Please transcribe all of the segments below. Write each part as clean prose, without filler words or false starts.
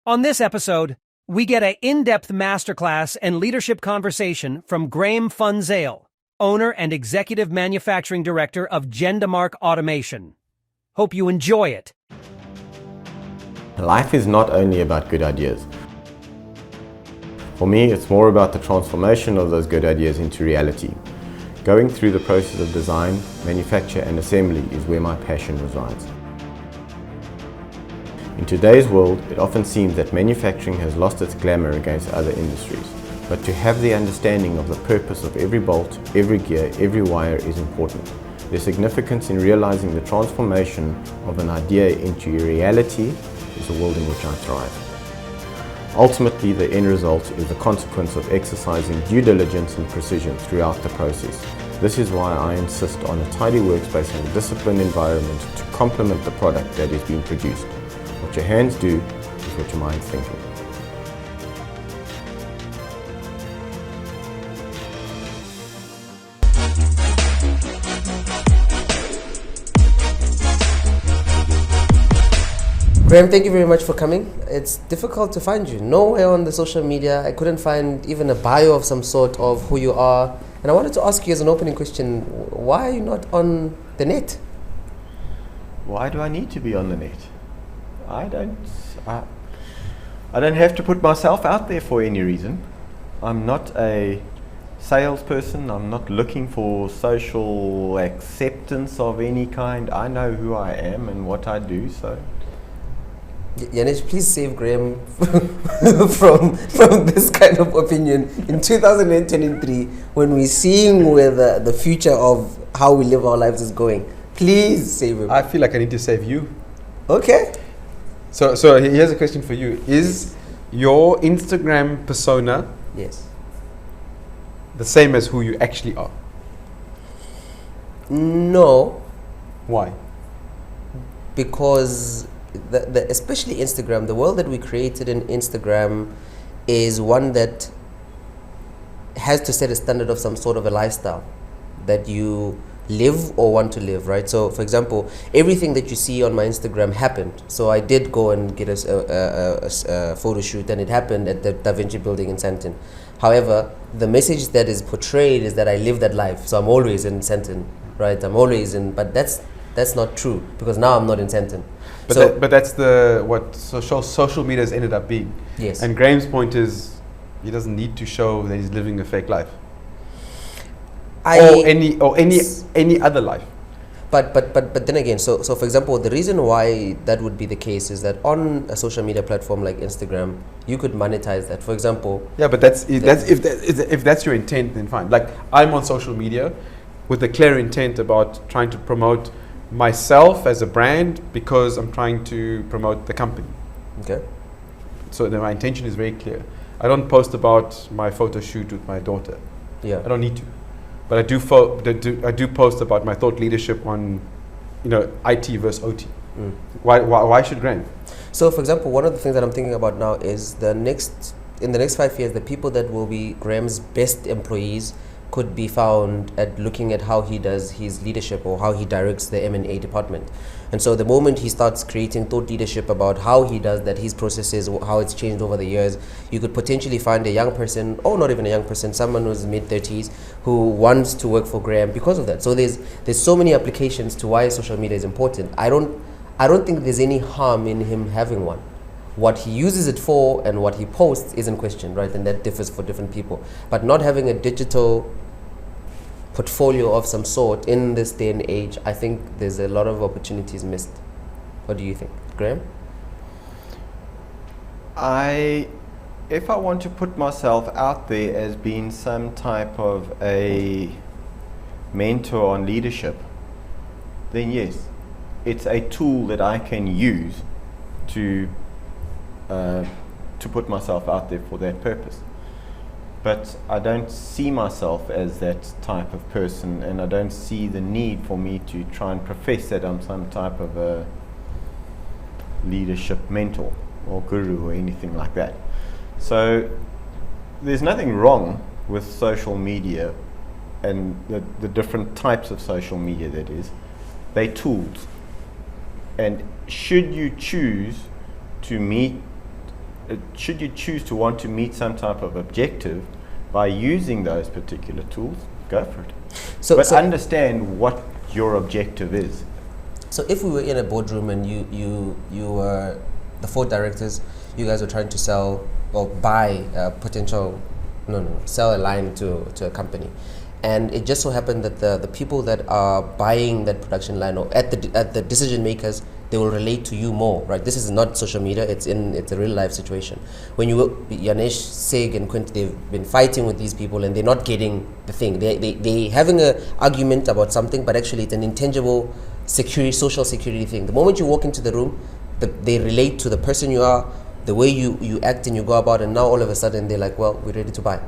On this episode, we get an in-depth masterclass and leadership conversation from Graeme van Zyl, owner and executive manufacturing director of Jendamark Automation. Hope you enjoy it. Life is not only about good ideas. For me, it's more about the transformation of those good ideas into reality. Going through the process of design, manufacture and assembly is where my passion resides. In today's world, it often seems that manufacturing has lost its glamour against other industries. But to have the understanding of the purpose of every bolt, every gear, every wire is important. Their significance in realizing the transformation of an idea into a reality is a world in which I thrive. Ultimately, the end result is the consequence of exercising due diligence and precision throughout the process. This is why I insist on a tidy workspace and a disciplined environment to complement the product that is being produced. What your hands do is what your mind's thinking. Graeme, thank you very much for coming. It's difficult to find you. Nowhere on the social media. I couldn't find even a bio of some sort of who you are. And I wanted to ask you as an opening question, why are you not on the net? Why do I need to be on the net? I don't have to put myself out there for any reason. I'm not a salesperson. I'm not looking for social acceptance of any kind. I know who I am and what I do, so. Yanesh, please save Graeme from this kind of opinion in 2023 when we're seeing where the future of how we live our lives is going. Please save him. I feel like I need to save you. Okay. So here's a question for you. Is your Instagram persona Yes. the same as who you actually are? No, Why? because especially Instagram, the world that we created in Instagram is one that has to set a standard of some sort of a lifestyle that you live or want to live, right? So, for example, everything that you see on my Instagram happened. So I did go and get a photo shoot, and it happened at the Da Vinci building in Sandton. However, the message that is portrayed is that I live that life. So I'm always in Sandton, right? I'm always in, but that's not true, because now I'm not in Sandton. But that's what social media has ended up being. Yes. And Graeme's point is, he doesn't need to show that he's living a fake life. Or any other life. But then again, so for example, the reason why that would be the case is that on a social media platform like Instagram, you could monetize that. For example, Yeah, but if that's your intent, then fine. Like, I'm on social media with a clear intent about trying to promote myself as a brand because I'm trying to promote the company. okay, So then my intention is very clear. I don't post about my photo shoot with my daughter. yeah, I don't need to. But I do post about my thought leadership on, IT versus OT. Mm. Why should Graeme? So, for example, one of the things that I'm thinking about now is in the next 5 years, the people that will be Graeme's best employees could be found at looking at how he does his leadership or how he directs the M&A department. And so the moment he starts creating thought leadership about how he does that, his processes, how it's changed over the years, you could potentially find a young person, or not even a young person, someone who's mid-30s who wants to work for Graeme because of that. So there's so many applications to why social media is important. I don't think there's any harm in him having one. What he uses it for and what he posts is in question, right? And that differs for different people. But not having a digital portfolio of some sort in this day and age, I think there's a lot of opportunities missed. What do you think, Graeme? If I want to put myself out there as being some type of a mentor on leadership, then yes, it's a tool that I can use to put myself out there for that purpose. But I don't see myself as that type of person, and I don't see the need for me to try and profess that I'm some type of a leadership mentor or guru or anything like that. So there's nothing wrong with social media and the different types of social media that is. They're tools. And should you choose to meet should you choose to want to meet some type of objective by using those particular tools, go for it. But understand what your objective is. So if we were in a boardroom and you were the 4 directors, you guys were trying to sell or buy sell a line to a company, and it just so happened that the people that are buying that production line or at the decision makers, they will relate to you more, right? This is not social media, it's a real life situation. When Yanesh, Seg and Quint, they've been fighting with these people and they're not getting the thing. They having an argument about something, but actually it's an intangible social security thing. The moment you walk into the room, they relate to the person you are, the way you act and you go about, and now all of a sudden they're like, well, we're ready to buy.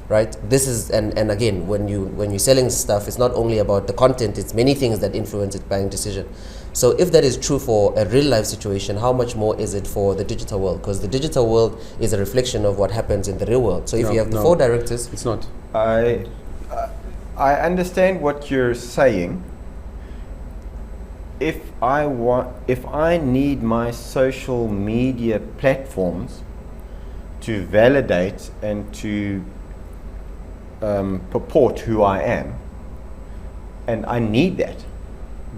Right? This is and again, when you're selling stuff, it's not only about the content, it's many things that influence its buying decision. So if that is true for a real life situation, how much more is it for the digital world? Because the digital world is a reflection of what happens in the real world. So if you have the 4 directors, it's not. I understand what you're saying. If I need my social media platforms to validate and to purport who I am, and I need that,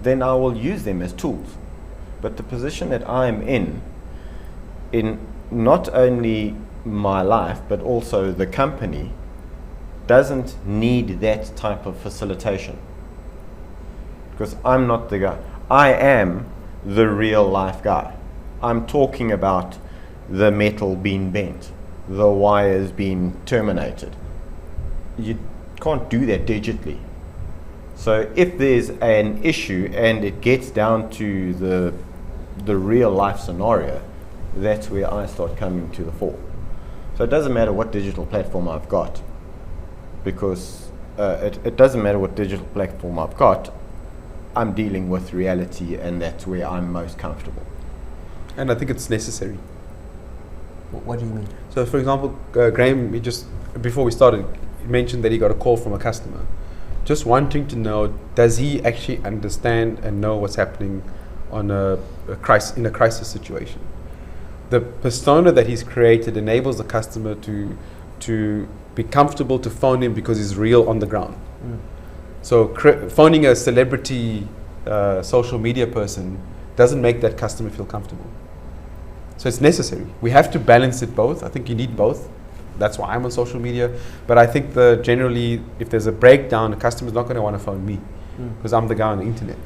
then I will use them as tools. But the position that I'm in not only my life but also the company doesn't need that type of facilitation, because I'm not the guy. I am the real life guy. I'm talking about the metal being bent, the wires being terminated. You can't do that digitally. So if there's an issue and it gets down to the real life scenario, that's where I start coming to the fore. So it doesn't matter what digital platform I've got, because it doesn't matter what digital platform I've got, I'm dealing with reality, and that's where I'm most comfortable. And I think it's necessary. what do you mean? So for example, Graeme, before we started, he mentioned that he got a call from a customer, just wanting to know, does he actually understand and know what's happening on in a crisis situation? The persona that he's created enables the customer to be comfortable to phone him because he's real on the ground. So phoning a celebrity social media person doesn't make that customer feel comfortable. So it's necessary. We have to balance it both. I think you need both. That's why I'm on social media. But I think generally, if there's a breakdown, the customer's not going to want to phone me because I'm the guy on the internet.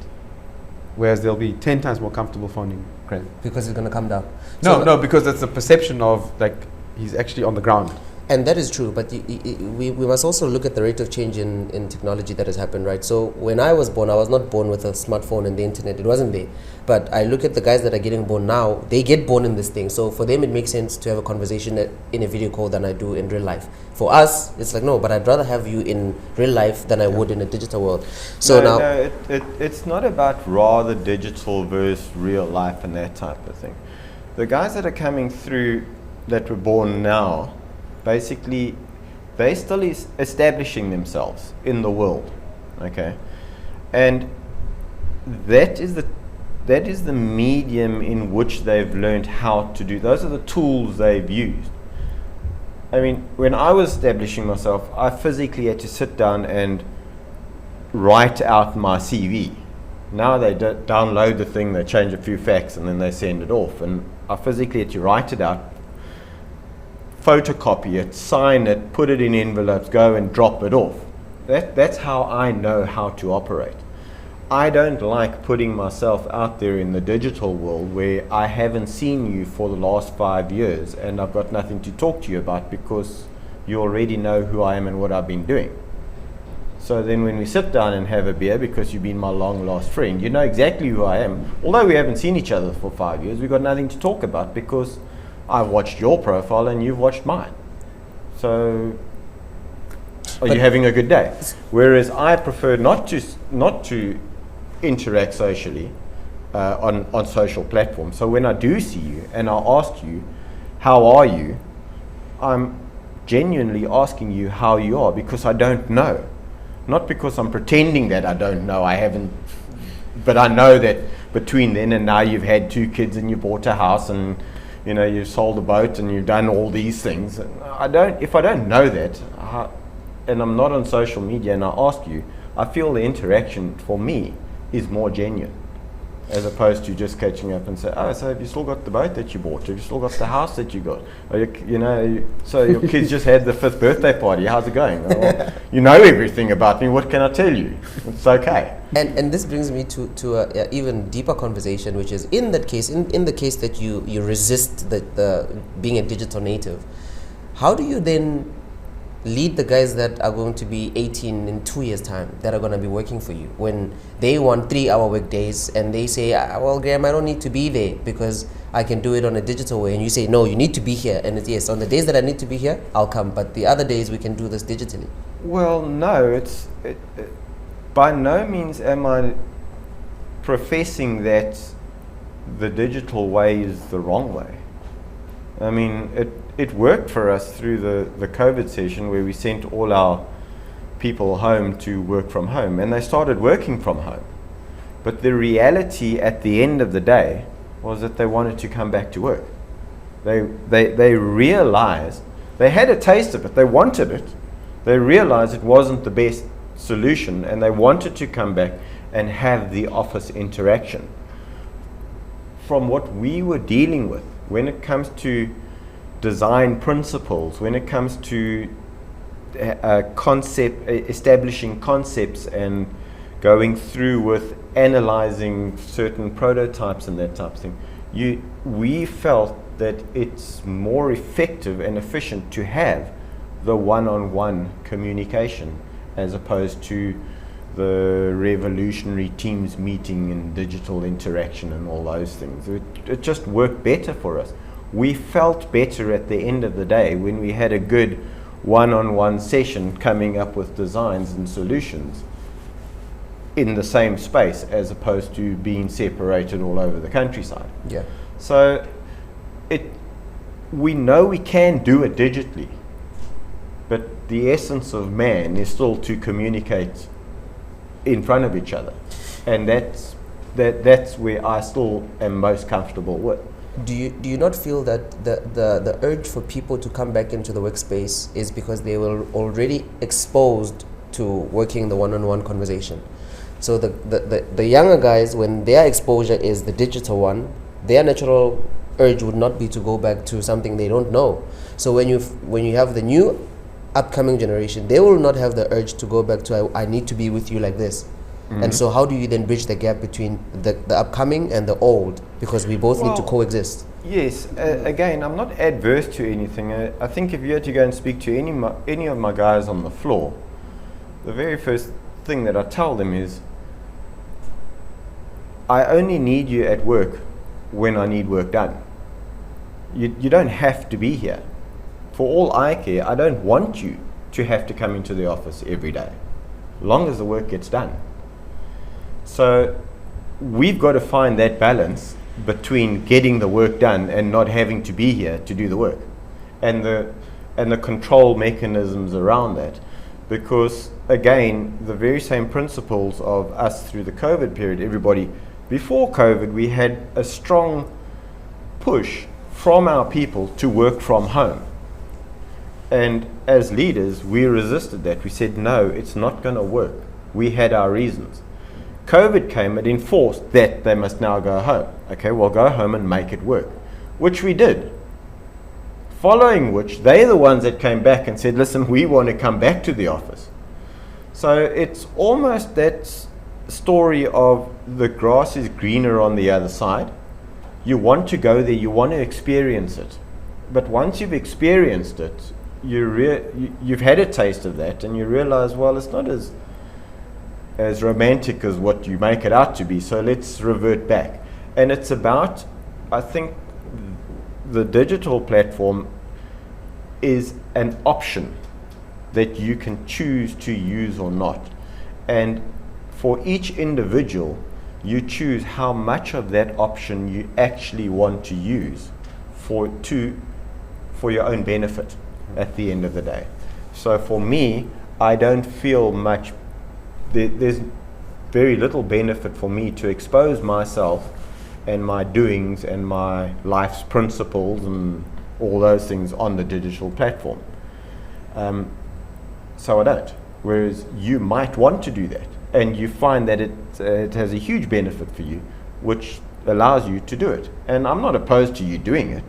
Whereas they'll be 10 times more comfortable phoning Graeme. Because it's going to come down. No, because that's the perception of like he's actually on the ground. And that is true, but we must also look at the rate of change in technology that has happened, right? So when I was born, I was not born with a smartphone and the internet. It wasn't there. But I look at the guys that are getting born now, they get born in this thing. So for them, it makes sense to have a conversation in a video call than I do in real life. For us, it's like, no, but I'd rather have you in real life than I would in a digital world. So it's not about rather digital versus real life and that type of thing. The guys that are coming through that were born now, basically, they're still establishing themselves in the world, okay? And that is the medium in which they've learned how to do. Those are the tools they've used. I mean, when I was establishing myself, I physically had to sit down and write out my CV. Now they download the thing, they change a few facts, and then they send it off. And I physically had to write it out, photocopy it, sign it, put it in envelopes, go and drop it off. That's how I know how to operate. I don't like putting myself out there in the digital world where I haven't seen you for the last 5 years and I've got nothing to talk to you about because you already know who I am and what I've been doing. So then when we sit down and have a beer, because you've been my long lost friend, you know exactly who I am. Although we haven't seen each other for 5 years, we've got nothing to talk about because I've watched your profile and you've watched mine. So are you having a good day? Whereas I prefer not to interact socially on social platforms. So when I do see you and I ask you, how are you? I'm genuinely asking you how you are because I don't know. Not because I'm pretending that I don't know, I haven't, but I know that between then and now you've had 2 kids and you bought a house and you've sold a boat and you've done all these things. If I don't know that, and I'm not on social media and I ask you, I feel the interaction for me is more genuine, as opposed to just catching up and say, oh, so have you still got the boat that you bought? Have you still got the house that you got? Or so your kids just had the 5th birthday party. How's it going? Well, you know everything about me. What can I tell you? It's okay. And this brings me to a even deeper conversation, which is in that case, in the case that you resist the being a digital native, how do you then lead the guys that are going to be 18 in 2 years' time, that are going to be working for you, when they want 3-hour work days and they say, well, Graeme, I don't need to be there because I can do it on a digital way. And you say, no, you need to be here. And it's, yes, on the days that I need to be here, I'll come. But the other days we can do this digitally. Well, no, by no means am I professing that the digital way is the wrong way. I mean, it worked for us through the COVID session, where we sent all our people home to work from home, and they started working from home. But the reality at the end of the day was that they wanted to come back to work. They realized, they had a taste of it, they wanted it, they realized it wasn't the best solution, and they wanted to come back and have the office interaction. From what we were dealing with when it comes to design principles, when it comes to establishing concepts and going through with analyzing certain prototypes and that type of thing, we felt that it's more effective and efficient to have the one-on-one communication as opposed to the revolutionary Teams meeting and digital interaction and all those things. It just worked better for us. We felt better at the end of the day when we had a good one-on-one session coming up with designs and solutions in the same space, as opposed to being separated all over the countryside. Yeah. So we know we can do it digitally, but the essence of man is still to communicate in front of each other, and that's where I still am most comfortable with. Do you not feel that the urge for people to come back into the workspace is because they were already exposed to working the one-on-one conversation? So the younger guys, when their exposure is the digital one, their natural urge would not be to go back to something they don't know. So when you have the new upcoming generation, they will not have the urge to go back to I need to be with you like this. Mm-hmm. And so how do you then bridge the gap between the upcoming and the old, because we both need to coexist? Yes, again, I'm not adverse to anything. I think if you had to go and speak to any of my guys on the floor, the very first thing that I tell them is, I only need you at work when I need work done. You don't have to be here. For all I care, I don't want you to have to come into the office every day, long as the work gets done. So we've got to find that balance between getting the work done and not having to be here to do the work, and the control mechanisms around that. Because again, the very same principles of us through the COVID period, everybody before COVID, we had a strong push from our people to work from home. And as leaders, we resisted that. We said, no, it's not going to work. We had our reasons. COVID came and enforced that they must now go home. Okay, well, go home and make it work, which we did. Following which, they're the ones that came back and said, listen, we want to come back to the office. So it's almost that story of the grass is greener on the other side. You want to go there, you want to experience it. But once you've experienced it, you've had a taste of that, and you realize, well, it's not as romantic as what you make it out to be, so let's revert back. And it's about, I think, the digital platform is an option that you can choose to use or not. And for each individual, you choose how much of that option you actually want to use for your own benefit at the end of the day. So for me, I don't feel much, there's very little benefit for me to expose myself and my doings and my life's principles and all those things on the digital platform. So I don't. Whereas you might want to do that, and you find that it has a huge benefit for you, which allows you to do it. And I'm not opposed to you doing it.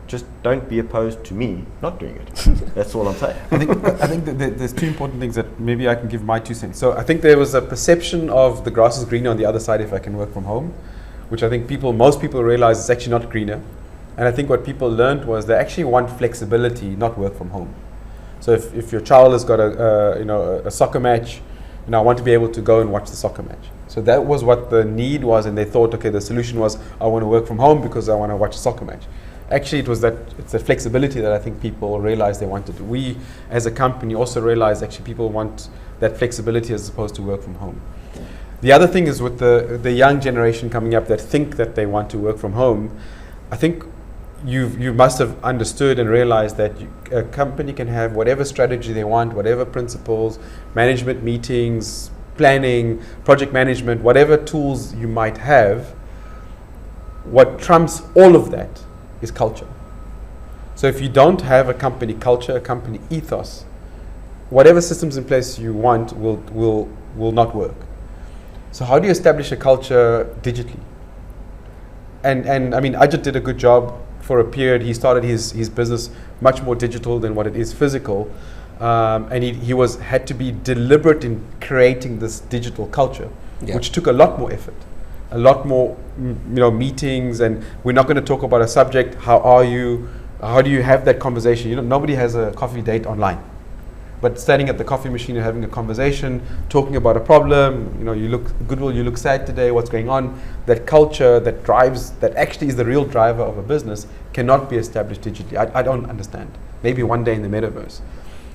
Just don't be opposed to me not doing it. That's all I'm saying. I think that there's two important things that maybe I can give my 2 cents. So I think there was a perception of the grass is greener on the other side if I can work from home, which I think most people realize it's actually not greener. And I think what people learned was they actually want flexibility, not work from home. So if your child has got a soccer match, I want to be able to go and watch the soccer match. So that was what the need was, and they thought, okay, the solution was I want to work from home because I want to watch a soccer match. Actually, it's the flexibility that I think people realized they wanted. We, as a company, also realized actually people want that flexibility as opposed to work from home. The other thing is with the young generation coming up that think that they want to work from home, I think you must have understood and realized that a company can have whatever strategy they want, whatever principles, management meetings, planning, project management, whatever tools you might have. What trumps all of that is culture. So if you don't have a company culture, a company ethos, whatever systems in place you want will not work. So how do you establish a culture digitally? And I mean, Ajit did a good job for a period. He started his business much more digital than what it is physical. And he had to be deliberate in creating this digital culture, which took a lot more effort, a lot more meetings. And we're not going to talk about a subject. How are you? How do you have that conversation? Nobody has a coffee date online, but standing at the coffee machine and having a conversation, talking about a problem. You look Goodwill, you look sad today. What's going on? That culture that actually is the real driver of a business cannot be established digitally. I don't understand. Maybe one day in the metaverse.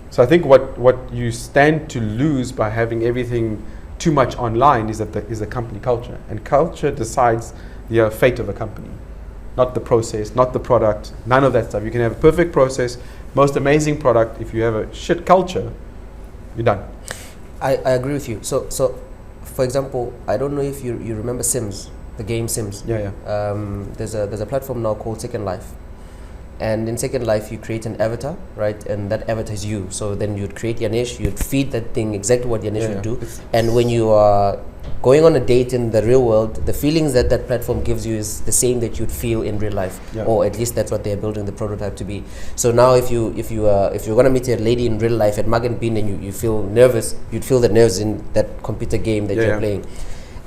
So I think what you stand to lose by having everything too much online is the company culture, and culture decides the fate of a company, not the process, not the product, none of that stuff. You can have a perfect process, most amazing product. If you have a shit culture, you're done. I agree with you. So for example, I don't know if you remember Sims, the game Sims. Yeah. There's a platform now called Second Life. And in Second Life, you create an avatar, right? And that avatar is you. So then you'd create Yanesh, you'd feed that thing exactly what Yanesh would do. And when you are going on a date in the real world, the feelings that platform gives you is the same that you'd feel in real life, or at least that's what they're building the prototype to be. So now, if you're gonna meet a lady in real life at Mug and Bean and you feel nervous, you'd feel the nerves in that computer game that you're playing.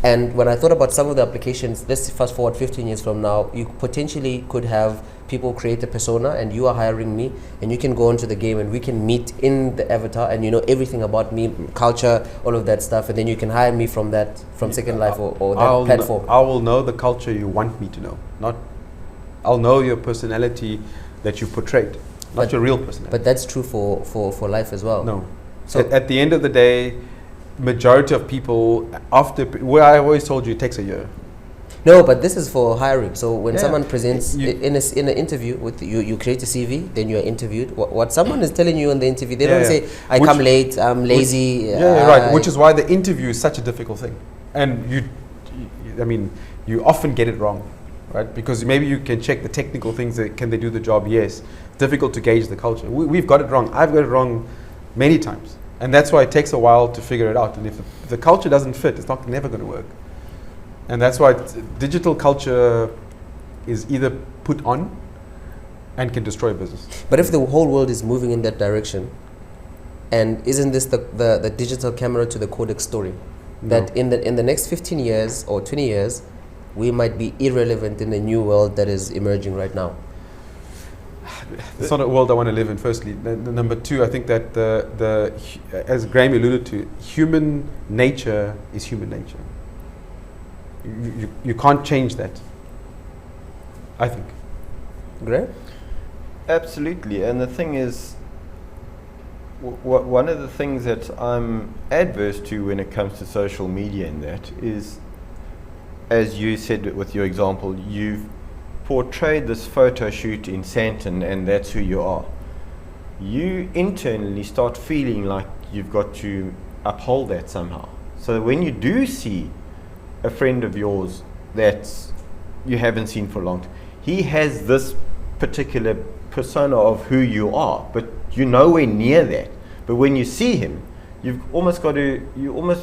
And when I thought about some of the applications, let's fast forward 15 years from now, you potentially could have people create a persona and you are hiring me, and you can go into the game and we can meet in the avatar and you know everything about me, culture, all of that stuff, and then you can hire me from Second Life or that platform. I will know the culture you want me to know. I'll know your personality that you portrayed, not your real personality. But that's true for life as well. No. So at the end of the day, majority of people I always told you it takes a year. No, but this is for hiring. So when someone presents in an interview with you create a CV, then you are interviewed. What someone is telling you in the interview, they don't say, I come late, I'm lazy. Right. Which is why the interview is such a difficult thing. And you often get it wrong, right? Because maybe you can check the technical things, can they do the job? Yes. Difficult to gauge the culture. We've got it wrong. I've got it wrong many times. And that's why it takes a while to figure it out. And if the culture doesn't fit, it's never going to work. And that's why digital culture is either put on and can destroy a business. But if the whole world is moving in that direction, and isn't this the digital camera to the codex story? No. That in the next 15 years or 20 years, we might be irrelevant in the new world that is emerging right now. It's not a world I want to live in, firstly. Number two, I think that as Graeme alluded to, human nature is human nature. You can't change that, I think. Graeme? Absolutely. And the thing is, one of the things that I'm adverse to when it comes to social media and that is, as you said with your example, you've portrayed this photo shoot in Sandton and that's who you are. You internally start feeling like you've got to uphold that somehow. So when you do see a friend of yours that's you haven't seen for a long time. He has this particular persona of who you are, but you're nowhere near that. But when you see him, you almost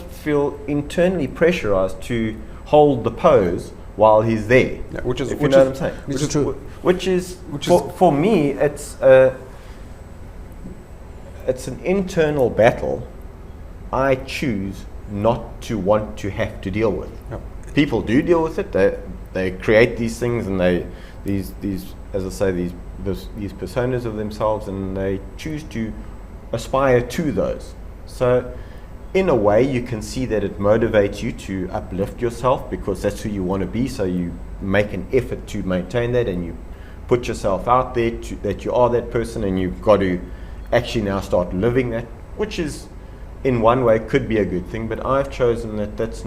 feel internally pressurized to hold the pose while he's there. Yeah, which is if you know what I'm saying. Which is true. Which is for me, it's an internal battle I choose not to want to have to deal with. Yep. People do deal with it. They create these things, and these as I say, these personas of themselves, and they choose to aspire to those. So in a way, you can see that it motivates you to uplift yourself because that's who you want to be. So you make an effort to maintain that, and you put yourself out there that you are that person, and you've got to actually now start living that, which is in one way could be a good thing. But I've chosen that's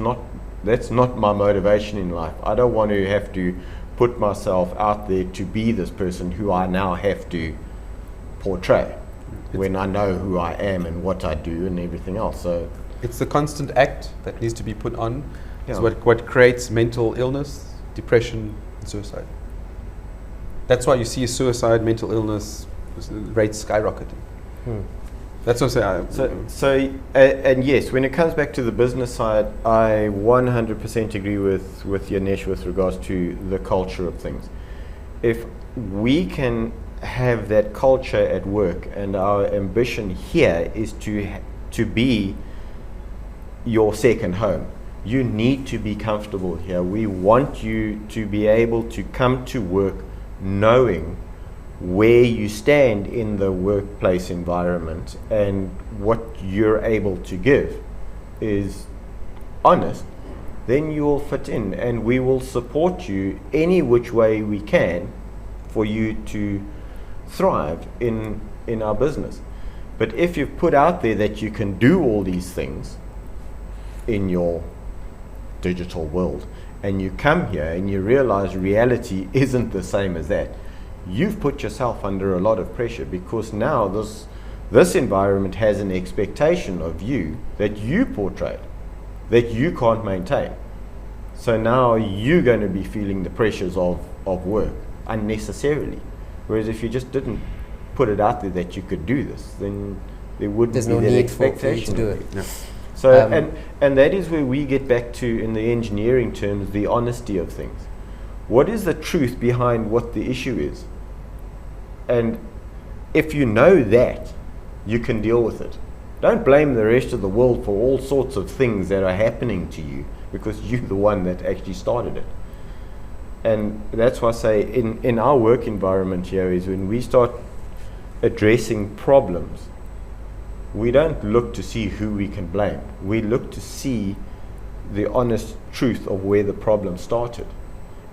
not my motivation in life. I don't want to have to put myself out there to be this person who I now have to portray when I know who I am and what I do and everything else. So it's the constant act that needs to be put on. It's Yeah. what creates mental illness, depression, and suicide. That's why you see suicide, mental illness rates skyrocketing. That's what I'm saying. And yes, when it comes back to the business side, I 100% agree with Yanesh with regards to the culture of things. If we can have that culture at work, and our ambition here is to be your second home, you need to be comfortable here. We want you to be able to come to work knowing where you stand in the workplace environment, and what you're able to give is honest, then you will fit in, and we will support you any which way we can for you to thrive in our business. But if you've put out there that you can do all these things in your digital world, and you come here and you realize reality isn't the same as that, you've put yourself under a lot of pressure, because now this environment has an expectation of you that you portray, that you can't maintain. So now you're going to be feeling the pressures of work unnecessarily. Whereas if you just didn't put it out there that you could do this, then there wouldn't There's be no that need for you expectation to do of it. you. So and that is where we get back to, in the engineering terms, the honesty of things. What is the truth behind what the issue is? And if you know that, you can deal with it. Don't blame the rest of the world for all sorts of things that are happening to you, because you're the one that actually started it. And that's why I say in our work environment here is when we start addressing problems, we don't look to see who we can blame. We look to see the honest truth of where the problem started.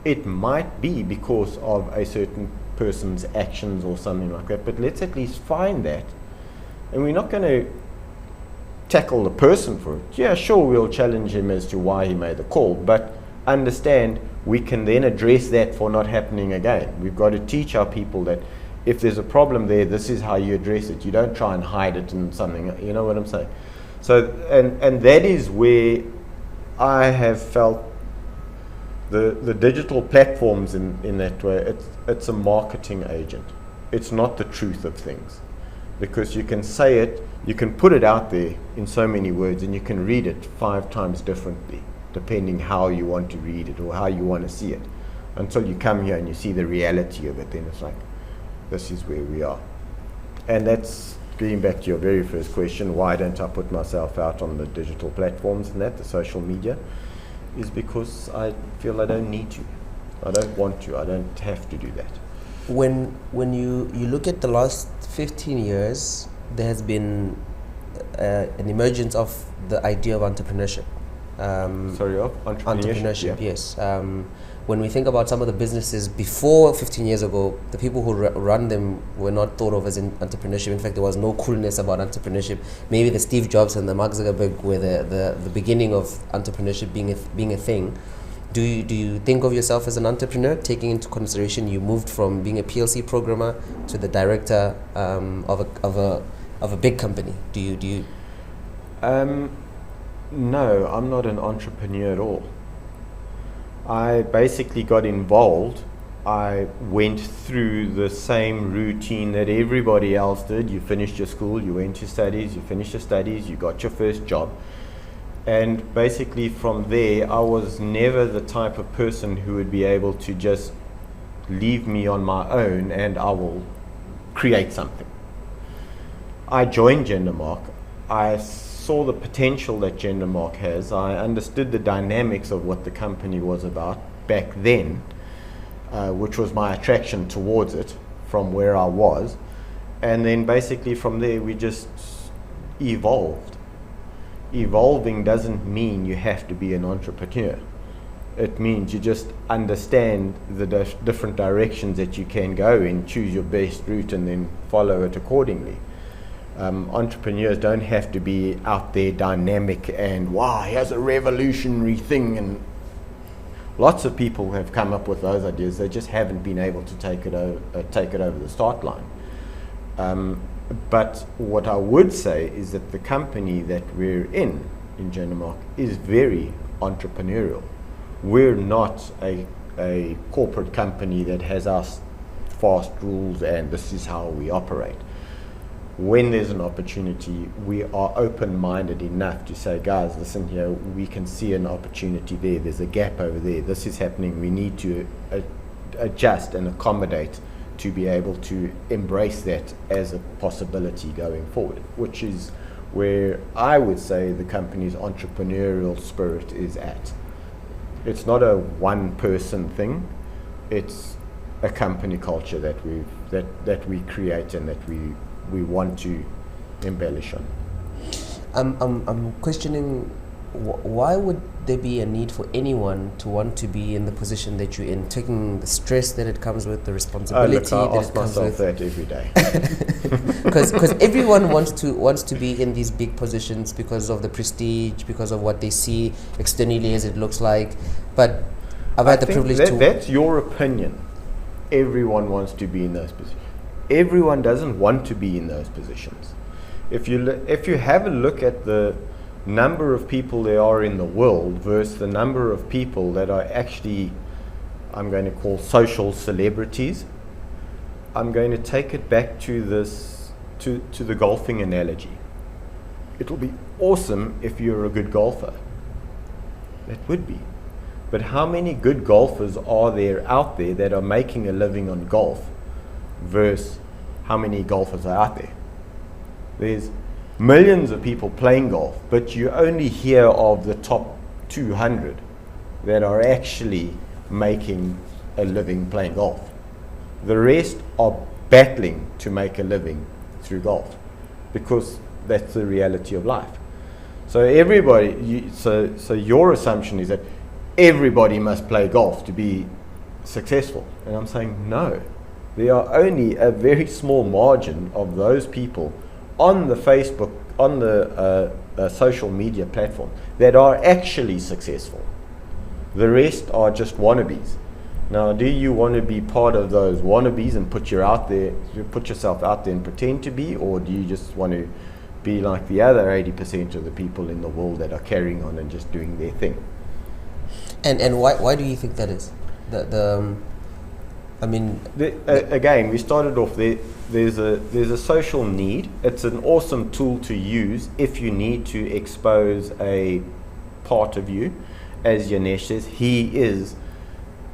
It might be because of a certain person's actions or something like that, but let's at least find that. And we're not going to tackle the person for it. Yeah, sure, we'll challenge him as to why he made the call, but understand we can then address that for not happening again. We've got to teach our people that if there's a problem there, this is how you address it. You don't try and hide it in something, you know what I'm saying? So, and that is where I have felt the digital platforms in that way, it's a marketing agent. It's not the truth of things. Because you can say it, you can put it out there in so many words, and you can read it 5 times differently, depending how you want to read it or how you want to see it. Until you come here and you see the reality of it, then it's like, this is where we are. And that's getting back to your very first question, why don't I put myself out on the digital platforms and that, the social media, is because I feel I don't need to. I don't want to. I don't have to do that. When you look at the last 15 years, there has been an emergence of the idea of entrepreneurship. Sorry, of entrepreneurship? Yeah. Yes. When we think about some of the businesses before 15 years ago, the people who run them were not thought of as in entrepreneurship. In fact, there was no coolness about entrepreneurship. Maybe the Steve Jobs and the Mark Zuckerberg were the beginning of entrepreneurship being a thing. Do you think of yourself as an entrepreneur, taking into consideration you moved from being a PLC programmer to the director of a big company? Do you? No, I'm not an entrepreneur at all. I basically got involved. I went through the same routine that everybody else did. You finished your school, you went to studies, you finished your studies, you got your first job. And basically from there, I was never the type of person who would be able to just leave me on my own and I will create something. I joined Jendamark. I saw the potential that Jendamark has. I understood the dynamics of what the company was about back then, which was my attraction towards it from where I was. And then basically from there, we just evolved. Evolving doesn't mean you have to be an entrepreneur. It means you just understand the different directions that you can go in, choose your best route, and then follow it accordingly. Entrepreneurs don't have to be out there dynamic and, wow, here's a revolutionary thing. And lots of people have come up with those ideas. They just haven't been able to take it over the start line. But what I would say is that the company that we're in Jendamark, is very entrepreneurial. We're not a corporate company that has us fast rules and this is how we operate. When there's an opportunity, we are open-minded enough to say, guys, listen here, we can see an opportunity there. There's a gap over there. This is happening. We need to adjust and accommodate to be able to embrace that as a possibility going forward, which is where I would say the company's entrepreneurial spirit is at. It's not a one-person thing. It's a company culture that we create and that we want to embellish on. I'm questioning why would there be a need for anyone to want to be in the position that you're in, taking the stress that it comes with, the responsibility I that ask it comes myself with. that every day. Because everyone wants to be in these big positions because of the prestige, because of what they see externally as it looks like. But I've had the privilege to. That's your opinion. Everyone wants to be in those positions. Everyone doesn't want to be in those positions. If you have a look at the number of people there are in the world versus the number of people that are actually, I'm going to call social celebrities, I'm going to take it back to the golfing analogy. It'll be awesome if you're a good golfer. It would be. But how many good golfers are there out there that are making a living on golf versus how many golfers are out there? There's millions of people playing golf, but you only hear of the top 200 that are actually making a living playing golf. The rest are battling to make a living through golf because that's the reality of life. So everybody, so your assumption is that everybody must play golf to be successful. And I'm saying no. There are only a very small margin of those people on the Facebook, on the social media platform that are actually successful. The rest are just wannabes. Now, do you want to be part of those wannabes and put yourself out there and pretend to be, or do you just want to be like the other 80% of the people in the world that are carrying on and just doing their thing? And why do you think that is? Again, we started off there. There's a social need. It's an awesome tool to use if you need to expose a part of you. As Yanesh says, he is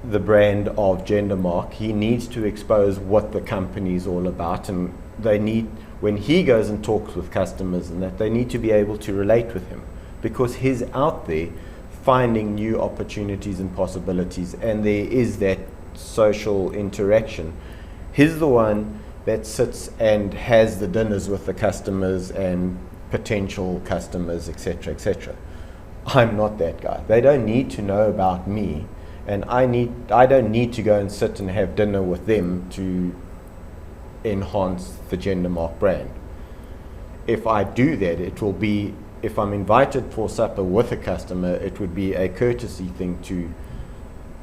the brand of Jendamark. He needs to expose what the company is all about, and when he goes and talks with customers and that, they need to be able to relate with him because he's out there finding new opportunities and possibilities, and there is that social interaction. He's the one that sits and has the dinners with the customers and potential customers, etc., etc. I'm not that guy. They don't need to know about me, and I don't need to go and sit and have dinner with them to enhance the Jendamark brand. If I do that, it will be, if I'm invited for supper with a customer, it would be a courtesy thing to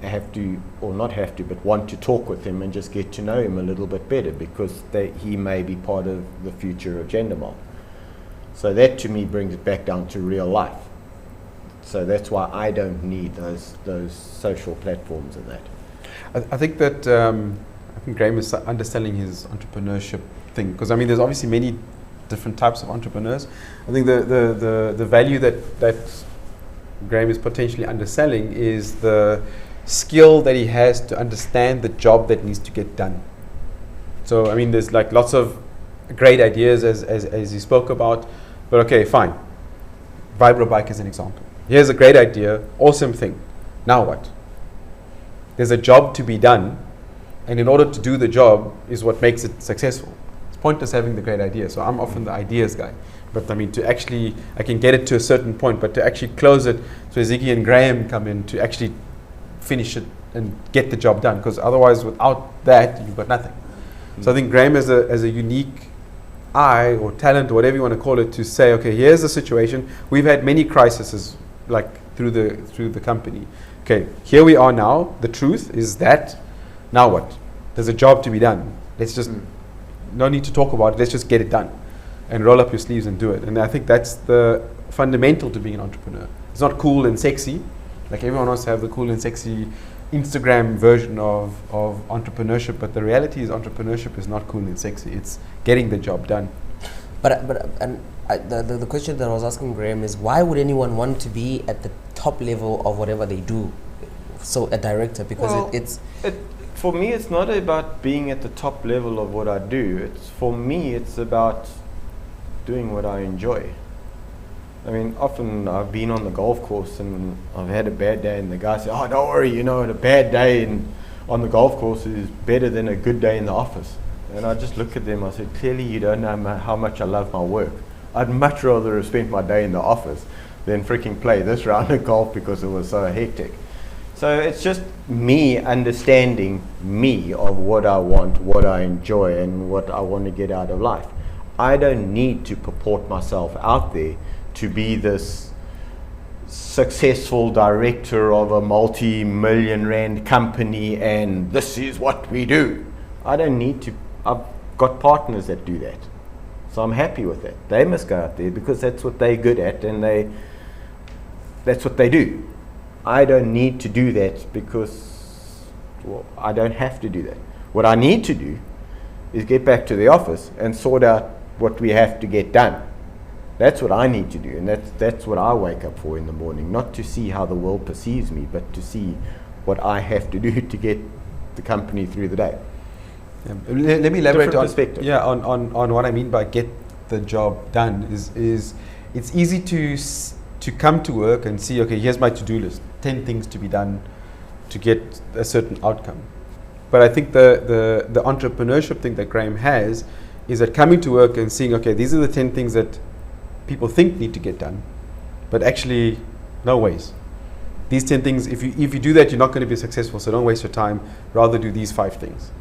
have to, or not have to, but want to talk with him and just get to know him a little bit better because he may be part of the future of Jendamark. So that to me brings it back down to real life. So that's why I don't need those social platforms and that. I think that I think Graeme is underselling his entrepreneurship thing, because I mean there's obviously many different types of entrepreneurs. I think the value that Graeme is potentially underselling is the skill that he has to understand the job that needs to get done. So I mean there's like lots of great ideas as he spoke about, but okay, fine. Vibro bike is an example. Here's a great idea, awesome thing. Now what? There's a job to be done, and in order to do the job is what makes it successful. It's pointless having the great idea. So I'm often the ideas guy. But I mean, I can get it to a certain point, but to actually close it, so Ziggy and Graeme come in to actually finish it and get the job done. Because otherwise, without that, you've got nothing. So I think Graeme has a unique eye or talent or whatever you want to call it to say, okay, here's the situation. We've had many crises like through the company. Okay, here we are now. The truth is that now what? There's a job to be done. Let's just no need to talk about it. Let's just get it done and roll up your sleeves and do it. And I think that's the fundamental to being an entrepreneur. It's not cool and sexy. Like everyone wants to have the cool and sexy Instagram version of entrepreneurship, but the reality is entrepreneurship is not cool and sexy. It's getting the job done. The question that I was asking Graeme is, why would anyone want to be at the top level of whatever they do? So a director, because for me, it's not about being at the top level of what I do. For me, it's about doing what I enjoy. I mean, often I've been on the golf course and I've had a bad day, and the guy says, "Oh, don't worry, a bad day on the golf course is better than a good day in the office." And I just look at them, I said, clearly you don't know how much I love my work. I'd much rather have spent my day in the office than freaking play this round of golf because it was so hectic. So it's just me understanding me of what I want, what I enjoy, and what I want to get out of life. I don't need to purport myself out there to be this successful director of a multi-million rand company and this is what we do. I don't need to. I've got partners that do that. So I'm happy with that. They must go out there because that's what they're good at and that's what they do. I don't need to do that because I don't have to do that. What I need to do is get back to the office and sort out what we have to get done. That's what I need to do, and that's what I wake up for in the morning, not to see how the world perceives me, but to see what I have to do to get the company through the day. Yeah. Let me elaborate on what I mean by get the job done. Is it's easy to come to work and see, okay, here's my to-do list, 10 things to be done to get a certain outcome. But I think the entrepreneurship thing that Graeme has is that coming to work and seeing, okay, these are the 10 things that people think need to get done, but actually, no ways. These 10 things, if you do that, you're not going to be successful, so don't waste your time. Rather do these 5 things.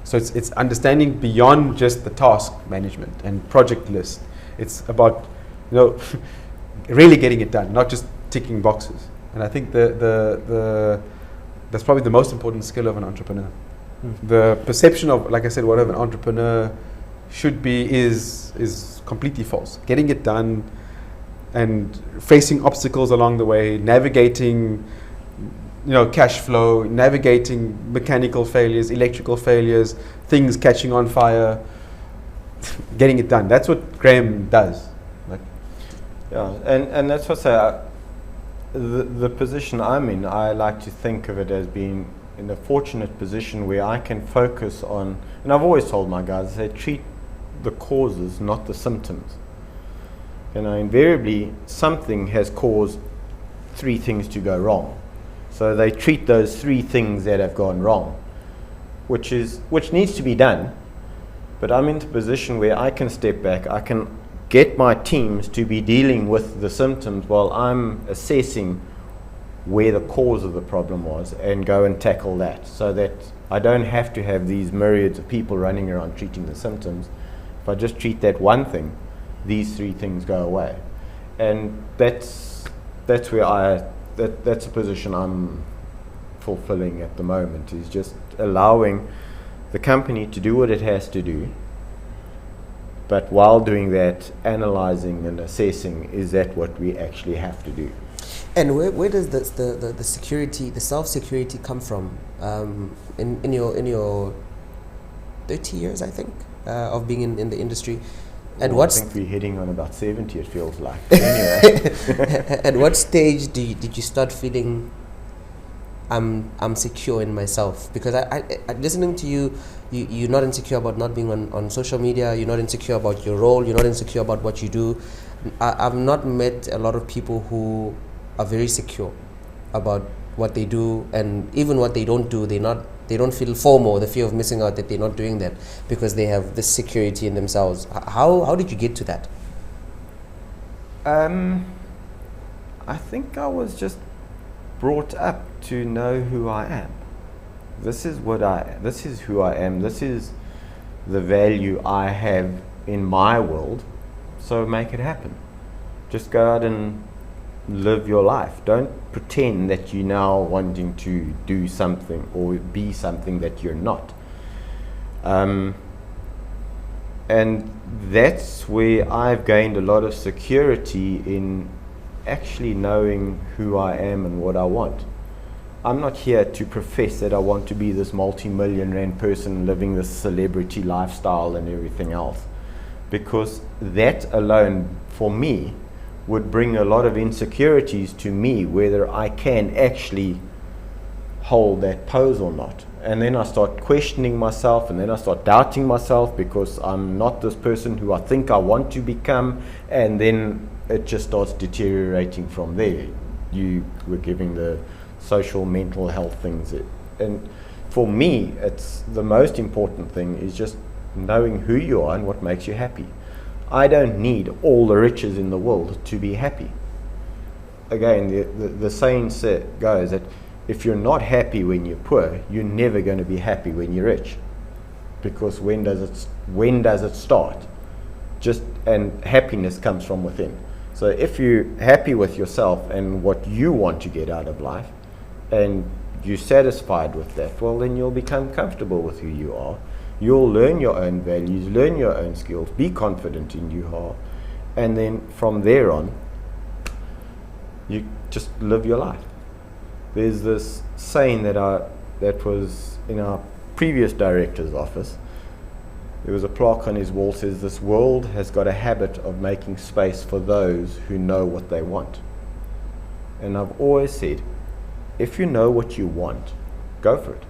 So it's understanding beyond just the task management and project list. It's about really getting it done, not just ticking boxes. And I think that's probably the most important skill of an entrepreneur. Mm-hmm. The perception of, like I said, what an entrepreneur should be is completely false. Getting it done and facing obstacles along the way, navigating cash flow, navigating mechanical failures, electrical failures, things catching on fire, getting it done. That's what Graeme does. And that's what I say. The position I'm in, I like to think of it as being in a fortunate position where I can focus on, and I've always told my guys, they treat the causes, not the symptoms. Invariably, something has caused 3 things to go wrong. So they treat those 3 things that have gone wrong, which needs to be done. But I'm in the position where I can step back, I can get my teams to be dealing with the symptoms while I'm assessing where the cause of the problem was and go and tackle that, so that I don't have to have these myriads of people running around treating the symptoms. If I just treat that one thing, these 3 things go away. And that's where that's a position I'm fulfilling at the moment, is just allowing the company to do what it has to do, but while doing that, analyzing and assessing, is that what we actually have to do? And where does the security, the self-security come from in your 30 years, I think, of being in the industry? At Well, what I think we're heading on about 70, it feels like. Anyway. at what stage did you start feeling I'm secure in myself? Because I listening to you, you're not insecure about not being on social media, you're not insecure about your role, you're not insecure about what you do. I've not met a lot of people who are very secure about what they do, and even what they don't do, they don't feel FOMO, the fear of missing out, that they're not doing that because they have this security in themselves. How did you get to that? I think I was just brought up to know who I am. This is who I am. This is the value I have in my world. So make it happen. Just go out and live your life. Don't pretend that you're now wanting to do something or be something that you're not. And that's where I've gained a lot of security in actually knowing who I am and what I want. I'm not here to profess that I want to be this multi-million rand person living this celebrity lifestyle and everything else, because that alone for me would bring a lot of insecurities to me, whether I can actually hold that pose or not. And then I start questioning myself, and then I start doubting myself because I'm not this person who I think I want to become, and then it just starts deteriorating from there. You were giving the social mental health things, and for me it's the most important thing is just knowing who you are and what makes you happy. I don't need all the riches in the world to be happy. Again, the saying goes that if you're not happy when you're poor, you're never going to be happy when you're rich, because when does it start? And happiness comes from within. So if you're happy with yourself and what you want to get out of life, and you're satisfied with that, well, then you'll become comfortable with who you are. You'll learn your own values, learn your own skills, be confident in who you are, and then from there on, you just live your life. There's this saying that was in our previous director's office. There was a plaque on his wall that says, "This world has got a habit of making space for those who know what they want." And I've always said, if you know what you want, go for it.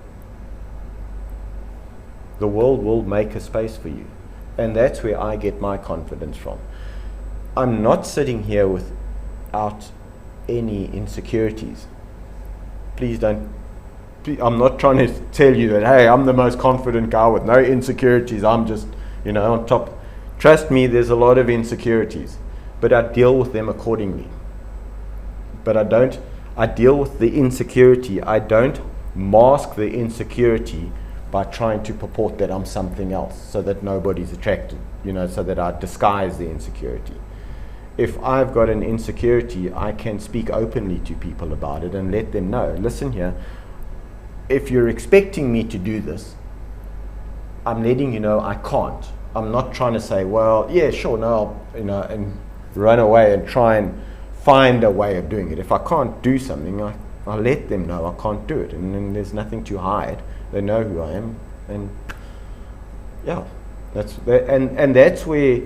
The world will make a space for you. And that's where I get my confidence from. I'm not sitting here without any insecurities. I'm not trying to tell you that, hey, I'm the most confident guy with no insecurities. I'm just, on top. Trust me, there's a lot of insecurities, but I deal with them accordingly. But I deal with the insecurity. I don't mask the insecurity by trying to purport that I'm something else so that nobody's attracted, so that I disguise the insecurity. If I've got an insecurity, I can speak openly to people about it and let them know, listen here, if you're expecting me to do this, I'm letting you know I can't. I'm not trying to say, well, yeah, sure, no, and run away and try and find a way of doing it. If I can't do something, I let them know I can't do it, and then there's nothing to hide. They know who I am, and yeah, that's where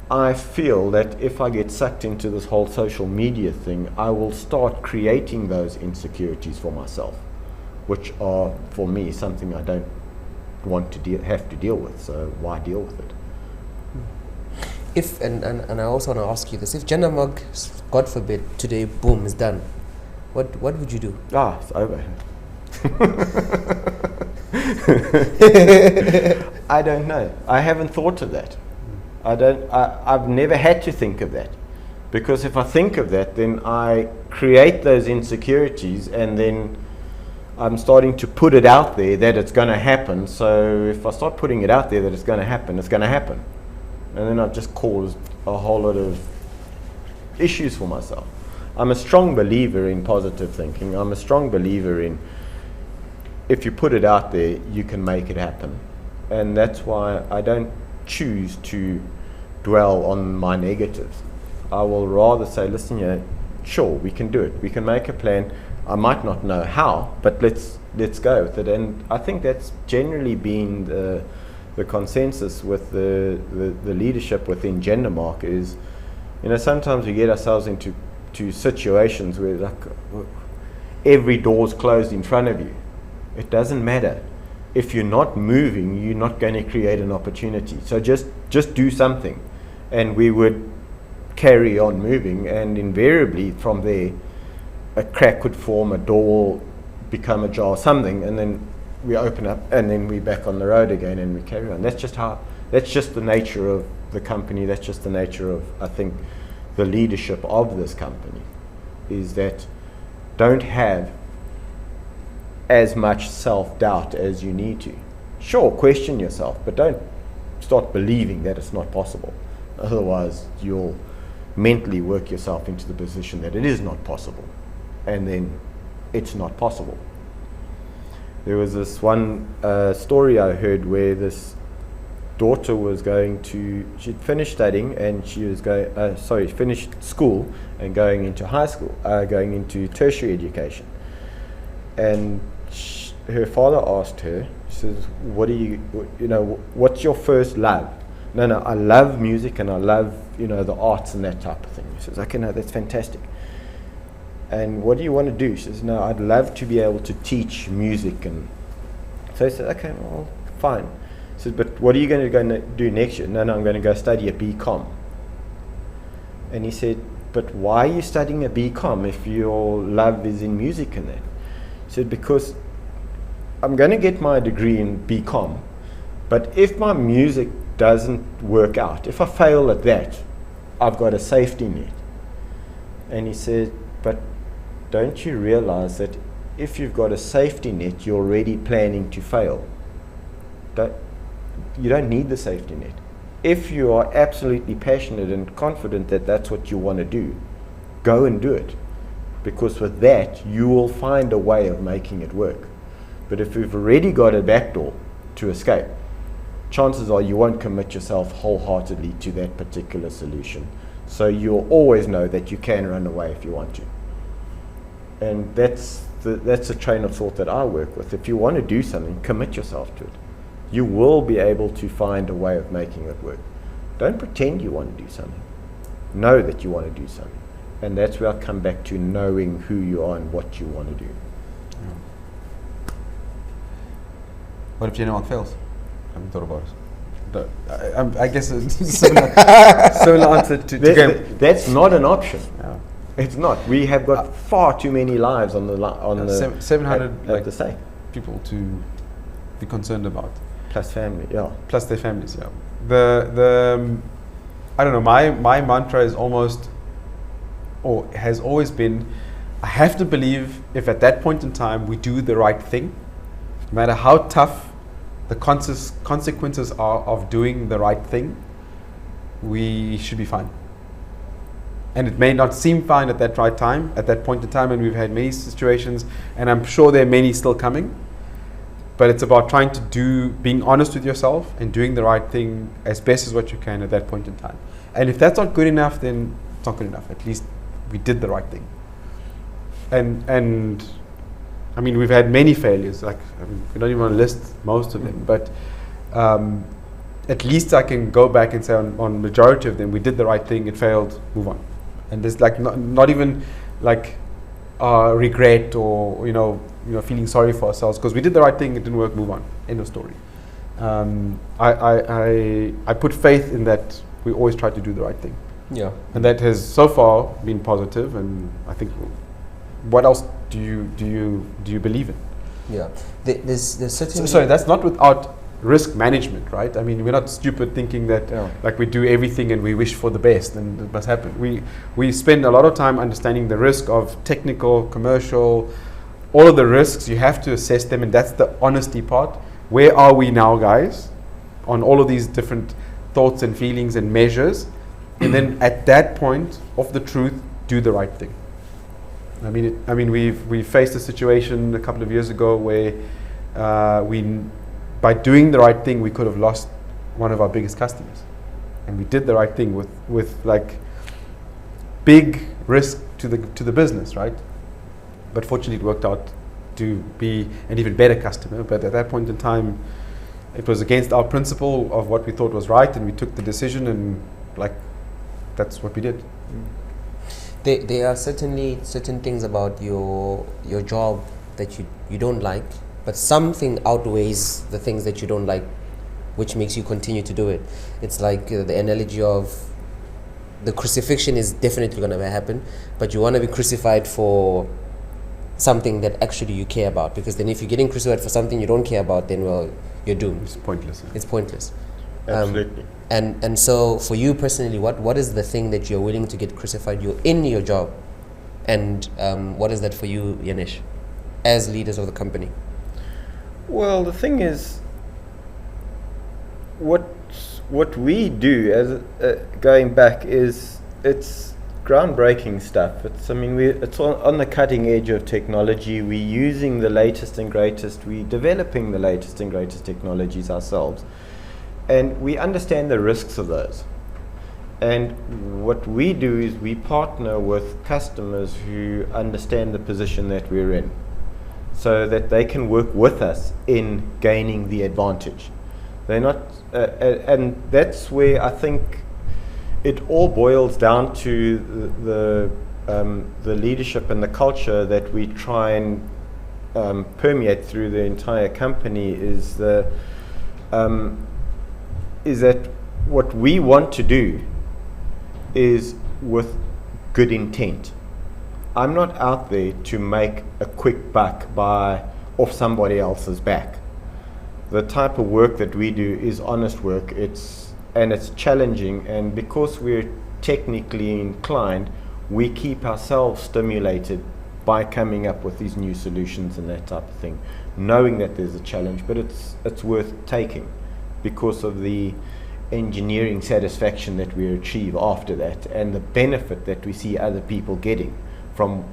I feel that if I get sucked into this whole social media thing, I will start creating those insecurities for myself, which are for me something I don't want to have to deal with. So why deal with it? If and I also want to ask you this: if Jendamark, God forbid, today, boom, is done, what would you do? It's over. I don't know. I haven't thought of that. I've never had to think of that, because if I think of that, then I create those insecurities, and then I'm starting to put it out there that it's going to happen. So if I start putting it out there that it's going to happen, it's going to happen. And then I've just caused a whole lot of issues for myself. I'm a strong believer in positive thinking. I'm a strong believer in, if you put it out there, you can make it happen. And that's why I don't choose to dwell on my negatives. I will rather say, listen here, sure, we can do it. We can make a plan. I might not know how, but let's go with it. And I think that's generally been the consensus with the leadership within Jendamark is, sometimes we get ourselves into situations where like every door's closed in front of you. It doesn't matter. If you're not moving, you're not going to create an opportunity. So just do something. And we would carry on moving, and invariably from there a crack would form, a door will become ajar, something, and then we open up, and then we're back on the road again, and we carry on. That's just the nature of the company. That's just the nature of, I think, the leadership of this company, is that don't have as much self-doubt as you need to. Sure, question yourself, but don't start believing that it's not possible. Otherwise, you'll mentally work yourself into the position that it is not possible, and then it's not possible. There was this one story I heard where this daughter was she'd finished studying, and she was finished school and going into high school, going into tertiary education. And her father asked her, he says, what's your first love? No, I love music and I love, the arts and that type of thing. He says, okay, no, that's fantastic. And what do you want to do? She says, no, I'd love to be able to teach music. And so he said, okay, well, fine. He says, but what are you going to go do next year? No, I'm going to go study a BCom. And he said, but why are you studying a BCom if your love is in music and that? He said, because I'm going to get my degree in BCom, but if my music doesn't work out, if I fail at that, I've got a safety net. And he said, but don't you realize that if you've got a safety net, you're already planning to fail? You don't need the safety net. If you are absolutely passionate and confident that that's what you want to do, go and do it. Because with that, you will find a way of making it work. But if you've already got a back door to escape, chances are you won't commit yourself wholeheartedly to that particular solution. So you'll always know that you can run away if you want to. And that's a train of thought that I work with. If you want to do something, commit yourself to it. You will be able to find a way of making it work. Don't pretend you want to do something. Know that you want to do something. And that's where I come back to knowing who you are and what you want to do. What if Jendamark fails? I haven't thought about it. I guess it's similar answer to Graeme. That's not an option. Yeah. It's not. We have got far too many lives on the 700 at the stake. people to be concerned about. Plus family, yeah. Plus their families, yeah. I don't know. My mantra is has always been, I have to believe if at that point in time we do the right thing, no matter how tough the consequences are of doing the right thing, we should be fine. And it may not seem fine at that right time, at that point in time, and we've had many situations, and I'm sure there are many still coming, but it's about being honest with yourself and doing the right thing as best as what you can at that point in time. And if that's not good enough, then it's not good enough. At least we did the right thing. And I mean, we've had many failures. We don't even want to list most of them, but at least I can go back and say on majority of them, we did the right thing. It failed. Move on. And there's not even regret or feeling sorry for ourselves because we did the right thing. It didn't work. Move on. End of story. I put faith in that we always try to do the right thing. Yeah. And that has so far been positive. And I think, what else do you believe in? Yeah. There's certainly. Sorry, that's not without risk management, right? I mean, we're not stupid thinking that we do everything and we wish for the best and it must happen. We spend a lot of time understanding the risk of technical, commercial, all of the risks. You have to assess them, and that's the honesty part. Where are we now, guys, on all of these different thoughts and feelings and measures? And then at that point of the truth, do the right thing. I mean, we faced a situation a couple of years ago where by doing the right thing, we could have lost one of our biggest customers, and we did the right thing with big risk to the business, right? But fortunately, it worked out to be an even better customer. But at that point in time, it was against our principle of what we thought was right, and we took the decision, and like that's what we did. There are certainly certain things about your job that you don't like, but something outweighs the things that you don't like, which makes you continue to do it. It's like the analogy of the crucifixion is definitely going to happen, but you want to be crucified for something that actually you care about, because then if you're getting crucified for something you don't care about, then well, you're doomed. It's pointless. It's pointless. Absolutely. And so for you personally, what is the thing that you're willing to get crucified in your job, and what is that for you, Yanesh, as leaders of the company? Well, the thing is, what we do as going back is it's groundbreaking stuff. It's on the cutting edge of technology. We're using the latest and greatest. We're developing the latest and greatest technologies ourselves, and we understand the risks of those. And what we do is we partner with customers who understand the position that we're in, so that they can work with us in gaining the advantage. They're not, and that's where I think it all boils down to the leadership and the culture that we try and permeate through the entire company. Is that what we want to do is with good intent. I'm not out there to make a quick buck off somebody else's back. The type of work that we do is honest work. It's challenging, and because we're technically inclined, we keep ourselves stimulated by coming up with these new solutions and that type of thing, knowing that there's a challenge, but it's worth taking because of the engineering satisfaction that we achieve after that, and the benefit that we see other people getting from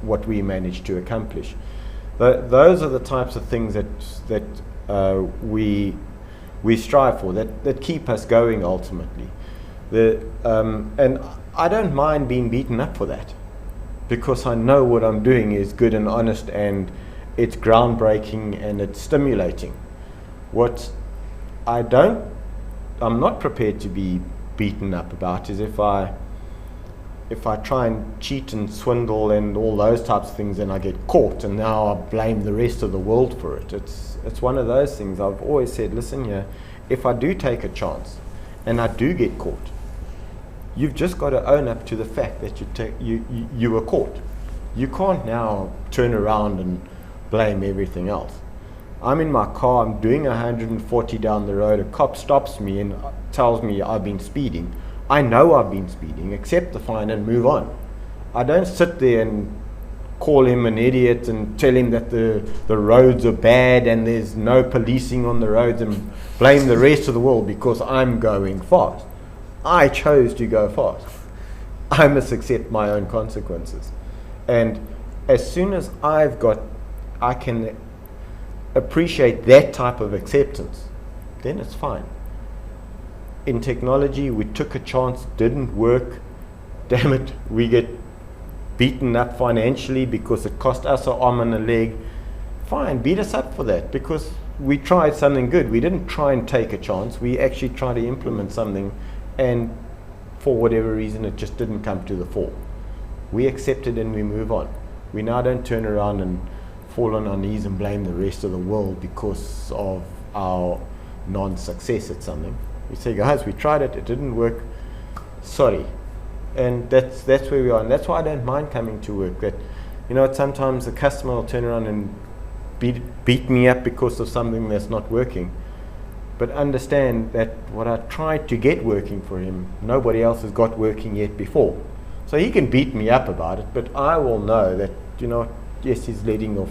what we manage to accomplish. Those are the types of things that we strive for, that keep us going ultimately. And I don't mind being beaten up for that, because I know what I'm doing is good and honest, and it's groundbreaking and it's stimulating. What I'm not prepared to be beaten up about is if I try and cheat and swindle and all those types of things, and I get caught, and now I blame the rest of the world for it. It's one of those things. I've always said, listen here, if I do take a chance and I do get caught, you've just got to own up to the fact that you were caught. You can't now turn around and blame everything else. I'm in my car, I'm doing 140 down the road, a cop stops me and tells me I've been speeding. I know I've been speeding, accept the fine and move on. I don't sit there and call him an idiot and tell him that the roads are bad and there's no policing on the roads and blame the rest of the world because I'm going fast. I chose to go fast. I must accept my own consequences. And as soon as I can appreciate that type of acceptance, then it's fine. In technology, we took a chance, didn't work. Damn it, we get beaten up financially because it cost us an arm and a leg. Fine, beat us up for that, because we tried something good. We didn't try and take a chance. We actually tried to implement something, and for whatever reason, it just didn't come to the fore. We accept it and we move on. We now don't turn around and fall on our knees and blame the rest of the world because of our non-success at something. We say, guys, we tried it, it didn't work, sorry. And that's where we are, and that's why I don't mind coming to work. That, sometimes the customer will turn around and beat me up because of something that's not working. But understand that what I tried to get working for him, nobody else has got working yet before. So he can beat me up about it, but I will know that, yes, he's letting off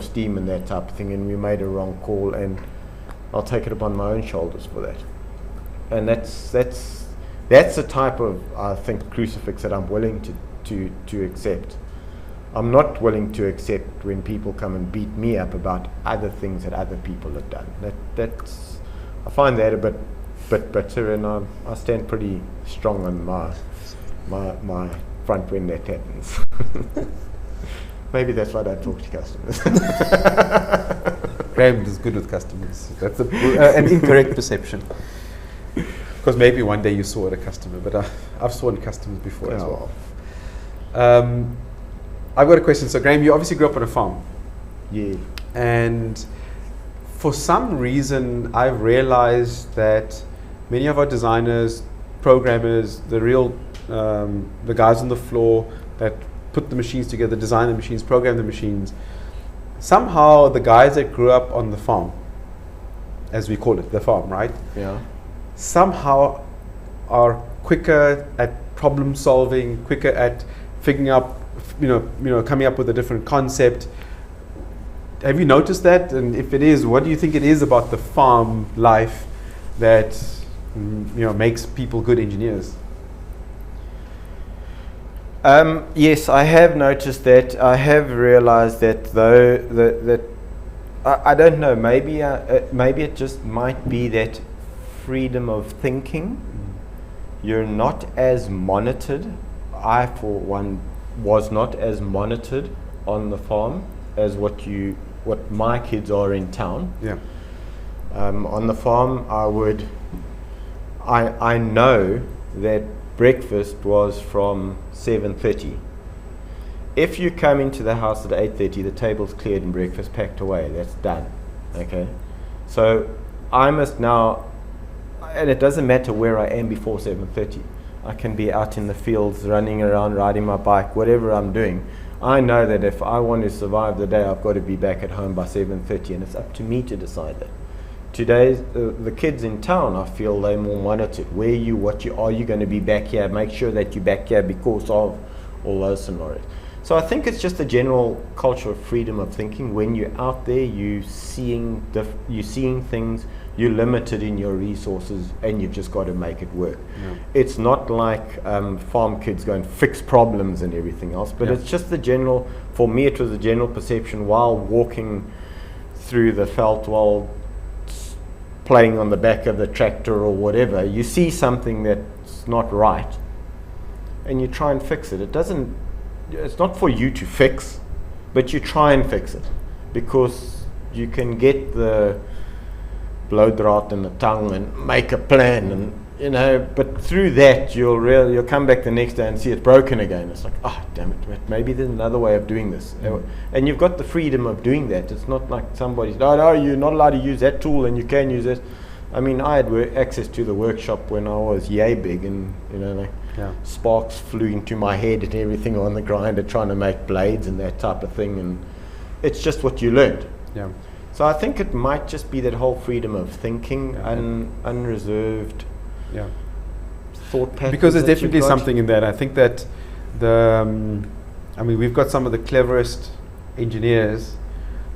steam and that type of thing, and we made a wrong call, and I'll take it upon my own shoulders for that. And that's the type of, I think, crucifix that I'm willing to accept. I'm not willing to accept when people come and beat me up about other things that other people have done. I find that a bit bitter, and I stand pretty strong on my front when that happens. Maybe that's why I don't talk to customers. Graeme is good with customers. That's an incorrect perception. Because maybe one day you saw at a customer, but I've sworn customers before as well. I've got a question. So Graeme, you obviously grew up on a farm. Yeah. And for some reason, I've realized that many of our designers, programmers, the guys on the floor that put the machines together, design the machines, program the machines, somehow the guys that grew up on the farm, as we call it, the farm, right? Yeah. Somehow are quicker at problem solving, quicker at figuring out, coming up with a different concept. Have you noticed that? And if it is, what do you think it is about the farm life that makes people good engineers? Yes, I have noticed that. I have realized that though that I don't know. Maybe it just might be that freedom of thinking. You're not as monitored. I, for one, was not as monitored on the farm as what my kids are in town. Yeah. On the farm, I know that breakfast was from 7:30. If you come into the house at 8:30, the table's cleared and breakfast packed away. That's done. Okay. So I must now, and it doesn't matter where I am before 7:30. I can be out in the fields, running around, riding my bike, whatever I'm doing. I know that if I want to survive the day, I've got to be back at home by 7:30, and it's up to me to decide that. Today's the kids in town, I feel they're more monitored. Are you going to be back here? Make sure that you're back here because of all those scenarios. So I think it's just a general culture of freedom of thinking. When you're out there, you're seeing things. You're limited in your resources, and you've just got to make it work. Yeah. It's not like farm kids go and fix problems and everything else, but it's just the general. For me, it was a general perception while walking through the veld, while playing on the back of the tractor or whatever. You see something that's not right, and you try and fix it. It's not for you to fix, but you try and fix it because you can get the blowdraad and the tongue and make a plan, and but through that you'll come back the next day and see it broken again. It's like, oh damn it, maybe there's another way of doing this. And you've got the freedom of doing that. It's not like somebody's, no, you're not allowed to use that tool and you can use it. I mean, I had access to the workshop when I was yay big, and sparks flew into my head and everything on the grinder trying to make blades and that type of thing, and it's just what you learned. Yeah. So I think it might just be that whole freedom of thinking, unreserved thought patterns. Because there's definitely something in that. I think that we've got some of the cleverest engineers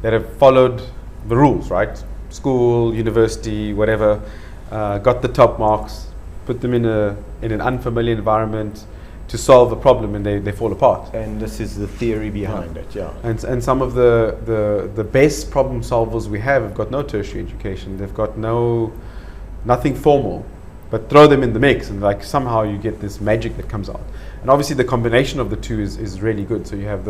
that have followed the rules, right? School, university, whatever, got the top marks, put them in an unfamiliar environment to solve a problem, and they fall apart. And this is the theory behind it, yeah. And some of the best problem solvers we have got no tertiary education. They've got nothing formal, but throw them in the mix, and like somehow you get this magic that comes out. And obviously the combination of the two is really good. So you have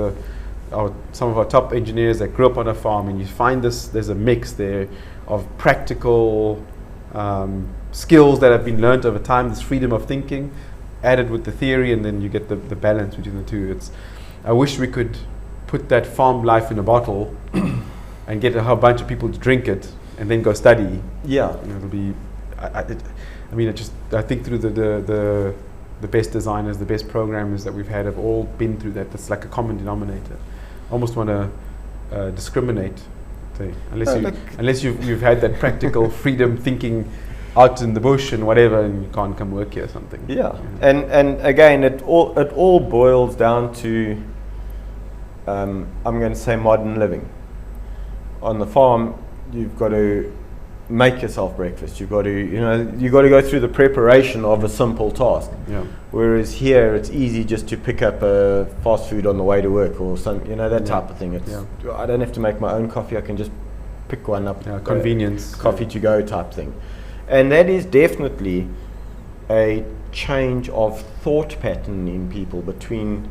some of our top engineers that grew up on a farm, and you find there's a mix there of practical skills that have been learned over time, this freedom of thinking added with the theory, and then you get the balance between the two. I wish we could put that farm life in a bottle and get a whole bunch of people to drink it and then go study. Yeah. It'll be, I think through the best designers, the best programmers that we've had have all been through that. That's like a common denominator. Almost want to discriminate, unless you've had that practical freedom thinking out in the bush and whatever, and you can't come work here or something. Yeah. And again, it all boils down to I'm going to say modern living. On the farm, you've got to make yourself breakfast. You've got to go through the preparation of a simple task. Yeah. Whereas here, it's easy just to pick up a fast food on the way to work or that type of thing. I don't have to make my own coffee. I can just pick one up. Convenience. Coffee to go type thing. And that is definitely a change of thought pattern in people between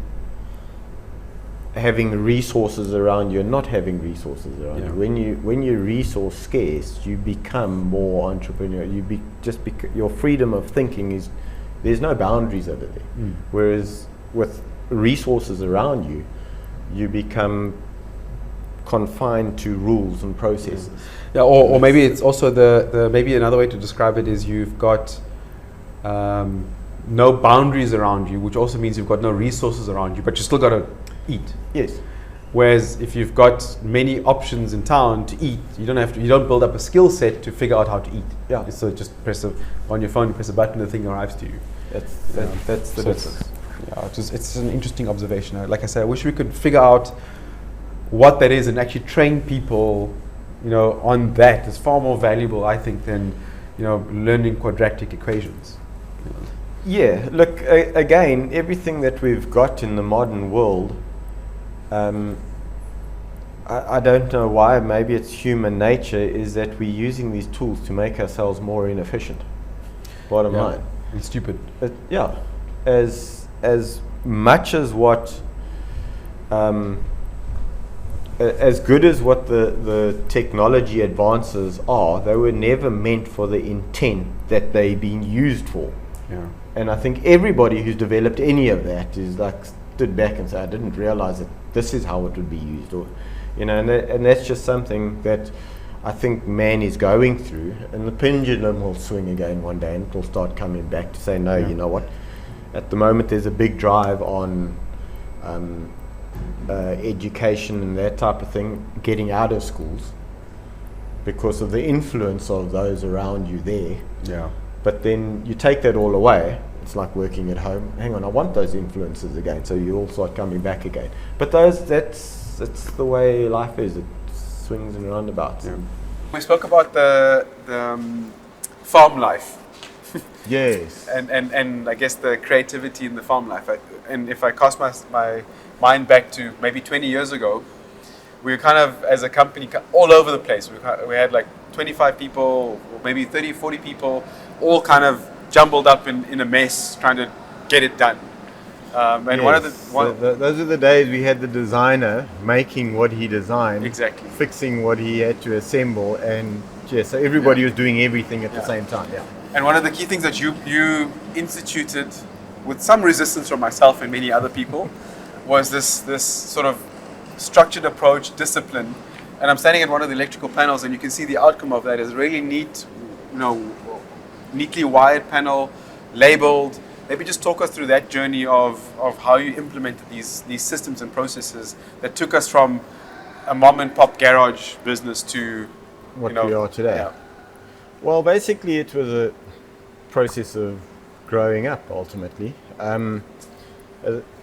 having resources around you and not having resources around you. When you're resource scarce, you become more entrepreneurial. Your freedom of thinking is, there's no boundaries over there. Whereas with resources around you, you become confined to rules and processes. Yeah, or maybe it's also the maybe another way to describe it is you've got no boundaries around you, which also means you've got no resources around you, but you still got to eat. Yes. Whereas if you've got many options in town to eat, you don't build up a skill set to figure out how to eat. Yeah. So just on your phone, you press a button, the thing arrives to you. That's the difference. It's an interesting observation. Like I said, I wish we could figure out what that is and actually train people, on that. It's far more valuable, I think, than, learning quadratic equations. Yeah, look, again, everything that we've got in the modern world, I don't know why, maybe it's human nature, is that we're using these tools to make ourselves more inefficient. Bottom line. And stupid. As much as what, as good as what the technology advances are, they were never meant for the intent that they're being used for. Yeah. And I think everybody who's developed any of that is like stood back and said, I didn't realize that this is how it would be used, or and that's just something that I think man is going through, and the pendulum will swing again one day and it'll start coming back to say, no, you know what, at the moment there's a big drive on education and that type of thing, getting out of schools because of the influence of those around you there. Yeah. But then you take that all away, it's like working at home. Hang on, I want those influences again, so you all start coming back again. But that's the way life is. It swings and roundabouts. Yeah. We spoke about the farm life. Yes. And I guess the creativity in the farm life. And if I cast my mind back to maybe 20 years ago, we were kind of, as a company, all over the place. We had like 25 people, or maybe 30, 40 people, all kind of jumbled up in a mess, trying to get it done. And yes. Those are the days we had the designer making what he designed, exactly, fixing what he had to assemble, and so everybody was doing everything at the same time. Yeah. And one of the key things that you instituted, with some resistance from myself and many other people, was this sort of structured approach, discipline. And I'm standing at one of the electrical panels, and you can see the outcome of that is really neat, neatly wired panel, labeled. Maybe just talk us through that journey of how you implemented these systems and processes that took us from a mom and pop garage business to what we are today. Yeah. Well, basically it was a process of growing up ultimately.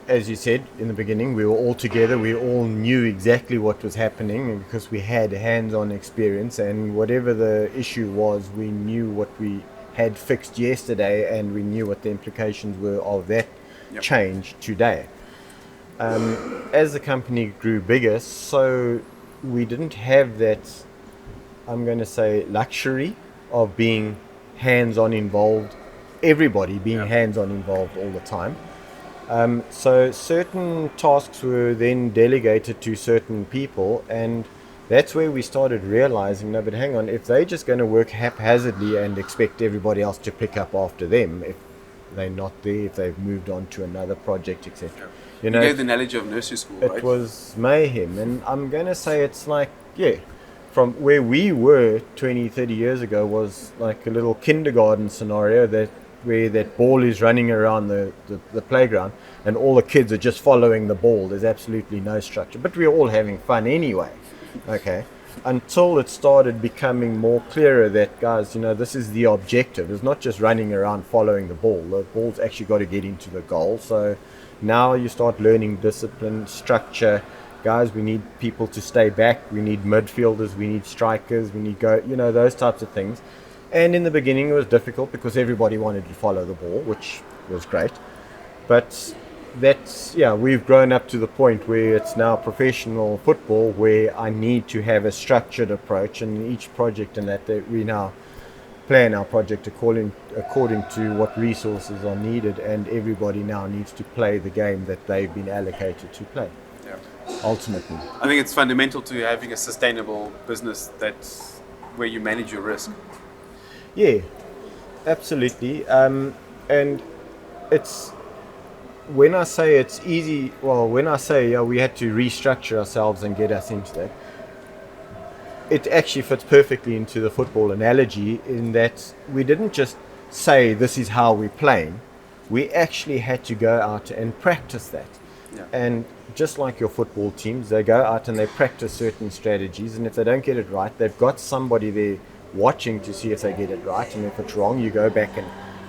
As you said in the beginning, we were all together, we all knew exactly what was happening because we had hands-on experience, and whatever the issue was, we knew what we had fixed yesterday, and we knew what the implications were of that change today. As the company grew bigger, so we didn't have that, I'm going to say, luxury of being hands-on involved, everybody being hands-on involved all the time. So certain tasks were then delegated to certain people, and that's where we started realizing, no, but hang on, if they're just going to work haphazardly and expect everybody else to pick up after them, if they're not there, if they've moved on to another project, etc. You gave the analogy of nursery school, right? It was mayhem, and I'm going to say it's like, from where we were 20, 30 years ago was like a little kindergarten scenario where that ball is running around the playground and all the kids are just following the ball. There's absolutely no structure, but we're all having fun anyway. Okay, until it started becoming more clearer that, guys, this is the objective. It's not just running around following the ball. The ball's actually got to get into the goal. So now you start learning discipline, structure. Guys, we need people to stay back. We need midfielders. We need strikers. We need those types of things. And in the beginning it was difficult because everybody wanted to follow the ball, which was great. But we've grown up to the point where it's now professional football, where I need to have a structured approach, and each project in that we now plan our project according to what resources are needed, and everybody now needs to play the game that they've been allocated to play. Yeah. Ultimately, I think it's fundamental to having a sustainable business that's where you manage your risk. yeah, absolutely. And it's when I say it's easy. Well, when I say we had to restructure ourselves and get us into that, it actually fits perfectly into the football analogy in that we didn't just say this is how we're playing. We actually had to go out and practice that. Yeah. And just like your football teams, they go out and they practice certain strategies, and if they don't get it right, they've got somebody there watching to see if they get it right, and if it's wrong, you go back and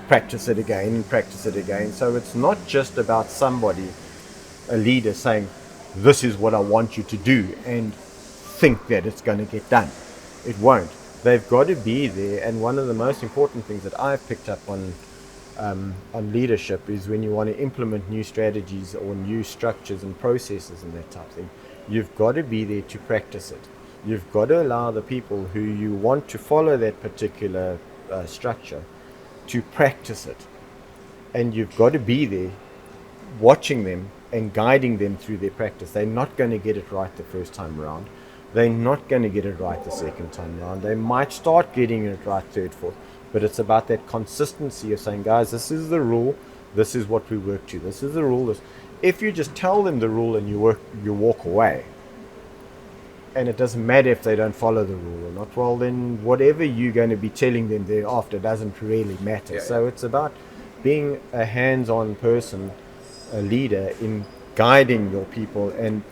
practice it again and practice it again. So it's not just about somebody, a leader, saying this is what I want you to do and think that it's going to get done. It won't. They've got to be there. And one of the most important things that I've picked up on leadership is when you want to implement new strategies or new structures and processes and that type of thing, you've got to be there to practice it. You've got to allow the people who you want to follow that particular structure to practice it. And you've got to be there watching them and guiding them through their practice. They're not going to get it right the first time around. They're not going to get it right the second time around. They might start getting it right third, fourth. But it's about that consistency of saying, guys, this is the rule. This is what we work to. This is the rule. If you just tell them the rule and you walk away, and it doesn't matter if they don't follow the rule or not, well, then whatever you're going to be telling them thereafter doesn't really matter. So it's about being a hands-on person, a leader, in guiding your people and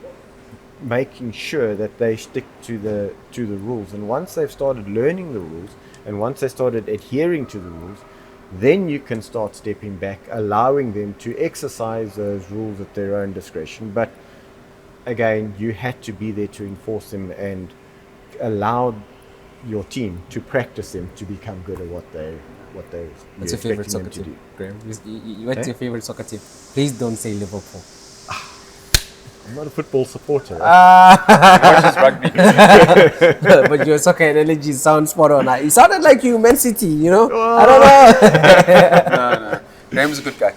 making sure that they stick to the rules. And once they've started learning the rules, and once they started adhering to the rules, then you can start stepping back, allowing them to exercise those rules at their own discretion. But again, you had to be there to enforce them and allow your team to practice them to become good at what they What's your favorite soccer team, Graeme? What's your favorite soccer team? Please don't say Liverpool. I'm not a football supporter. Watches rugby. But your soccer analogy sounds spot on. It sounded like you Man City, you know? I don't know. No. Graham's a good guy.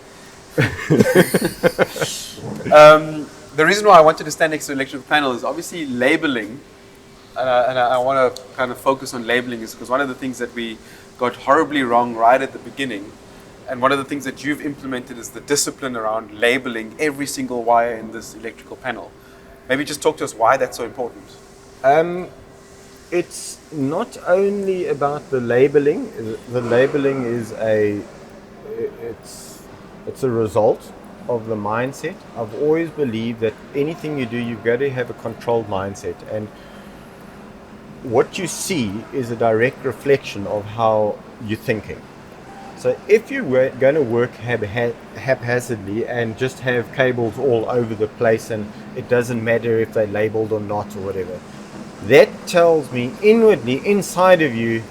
The reason why I wanted to stand next to the electrical panel is obviously labeling. And I want to kind of focus on labeling is because one of the things that we got horribly wrong right at the beginning, and one of the things that you've implemented is the discipline around labeling every single wire in this electrical panel. Maybe just talk to us why that's so important. It's not only about the labeling. The labeling is it's a result of the mindset. I've always believed that anything you do, you've got to have a controlled mindset. And what you see is a direct reflection of how you're thinking. So if you're going to work haphazardly and just have cables all over the place and it doesn't matter if they're labeled or not or whatever, that tells me inwardly, inside of you,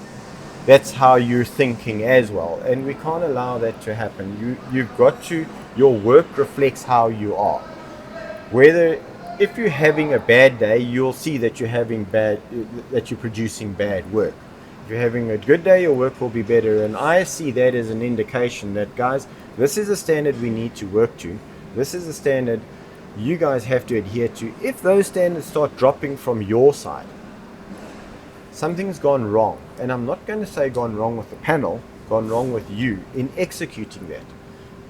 that's how you're thinking as well. And we can't allow that to happen. You've got to, your work reflects how you are. If you're having a bad day, you'll see that you're producing bad work. If you're having a good day, your work will be better. And I see that as an indication that, guys, this is a standard we need to work to. This is a standard you guys have to adhere to. If those standards start dropping from your side, something's gone wrong. And I'm not going to say gone wrong with the panel, gone wrong with you in executing that.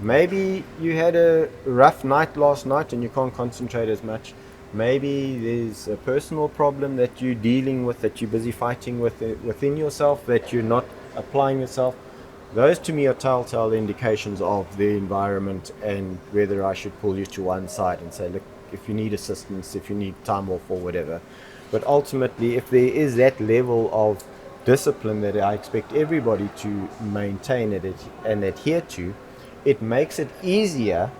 Maybe you had a rough night last night and you can't concentrate as much. Maybe there's a personal problem that you're dealing with, that you're busy fighting with within yourself, that you're not applying yourself. Those to me are telltale indications of the environment and whether I should pull you to one side and say, look, if you need assistance, if you need time off or whatever. But ultimately, if there is that level of discipline that I expect everybody to maintain and adhere to, it makes it easier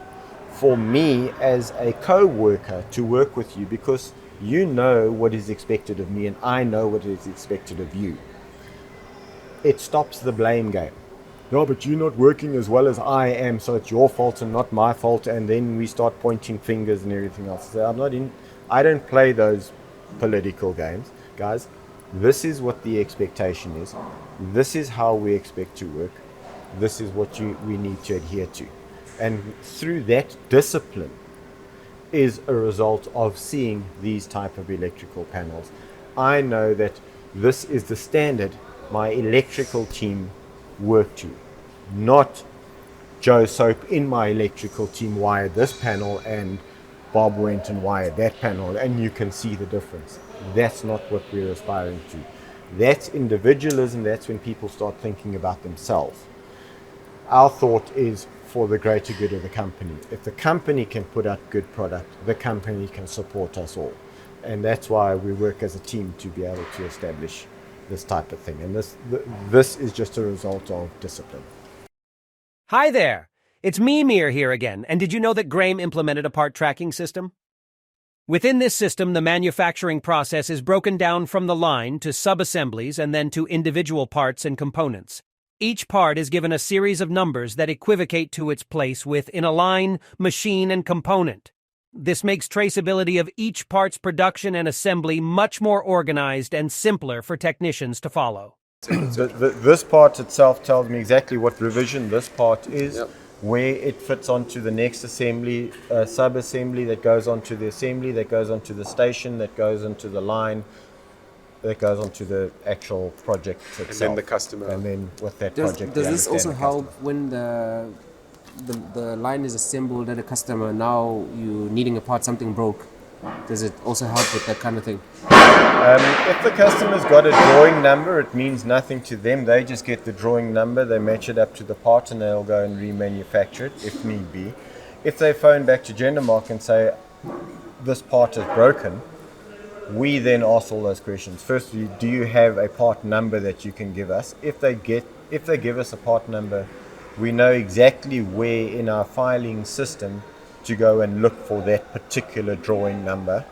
for me as a co-worker to work with you, because you know what is expected of me and I know what is expected of you. It stops the blame game. No, but you're not working as well as I am, so it's your fault and not my fault, and then we start pointing fingers and everything else. So I don't play those political games, guys. This is what the expectation is. This is how we expect to work. This is what we need to adhere to. And through that discipline is a result of seeing these type of electrical panels. I know that this is the standard my electrical team work to, not Joe Soap in my electrical team wired this panel and Bob went and wired that panel, and you can see the difference. That's not what we're aspiring to. That's individualism. That's when people start thinking about themselves. Our thought is for the greater good of the company. If the company can put out good product, the company can support us all. And that's why we work as a team to be able to establish this type of thing. And this is just a result of discipline. Hi there, it's me, Mir, here again, and did you know that Graeme implemented a part tracking system? Within this system, the manufacturing process is broken down from the line to sub-assemblies and then to individual parts and components. Each part is given a series of numbers that equivocate to its place within a line, machine, and component. This makes traceability of each part's production and assembly much more organized and simpler for technicians to follow. This part itself tells me exactly what revision this part is, Yep. where it fits onto the next assembly, sub-assembly that goes onto the assembly, that goes onto the station, that goes into the line, that goes onto the actual project itself. And then the customer. And then with that Does project, this also the help customer. when the line is assembled at a customer, now you needing a part, something broke? Does it also help with that kind of thing? If the customer's got a drawing number, it means nothing to them. They just get the drawing number, they match it up to the part, and they'll go and remanufacture it if need be. If they phone back to Jendamark and say, this part is broken, we then ask all those questions. Firstly, do you have a part number that you can give us? If they give us a part number, we know exactly where in our filing system to go and look for that particular drawing number.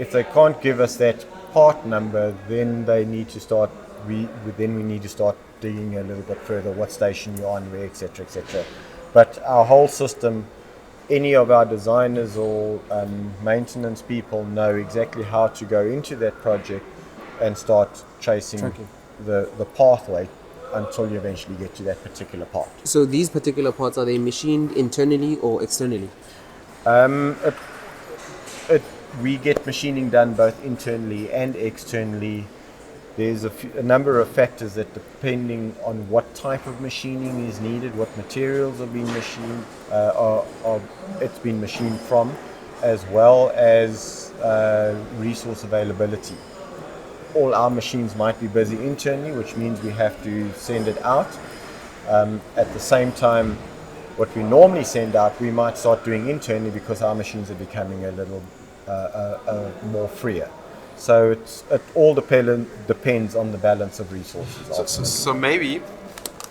If they can't give us that part number, then they need to start. We need to start digging a little bit further. What station you're on, where, etc., etc. But our whole system, any of our designers or maintenance people know exactly how to go into that project and start chasing the pathway until you eventually get to that particular part. So these particular parts, are they machined internally or externally? We get machining done both internally and externally. There's a number of factors that, depending on what type of machining is needed, what materials are being machined, it's been machined from, as well as resource availability. All our machines might be busy internally, which means we have to send it out. At the same time, what we normally send out, we might start doing internally because our machines are becoming a little more freer. So it all depends on the balance of resources. So maybe,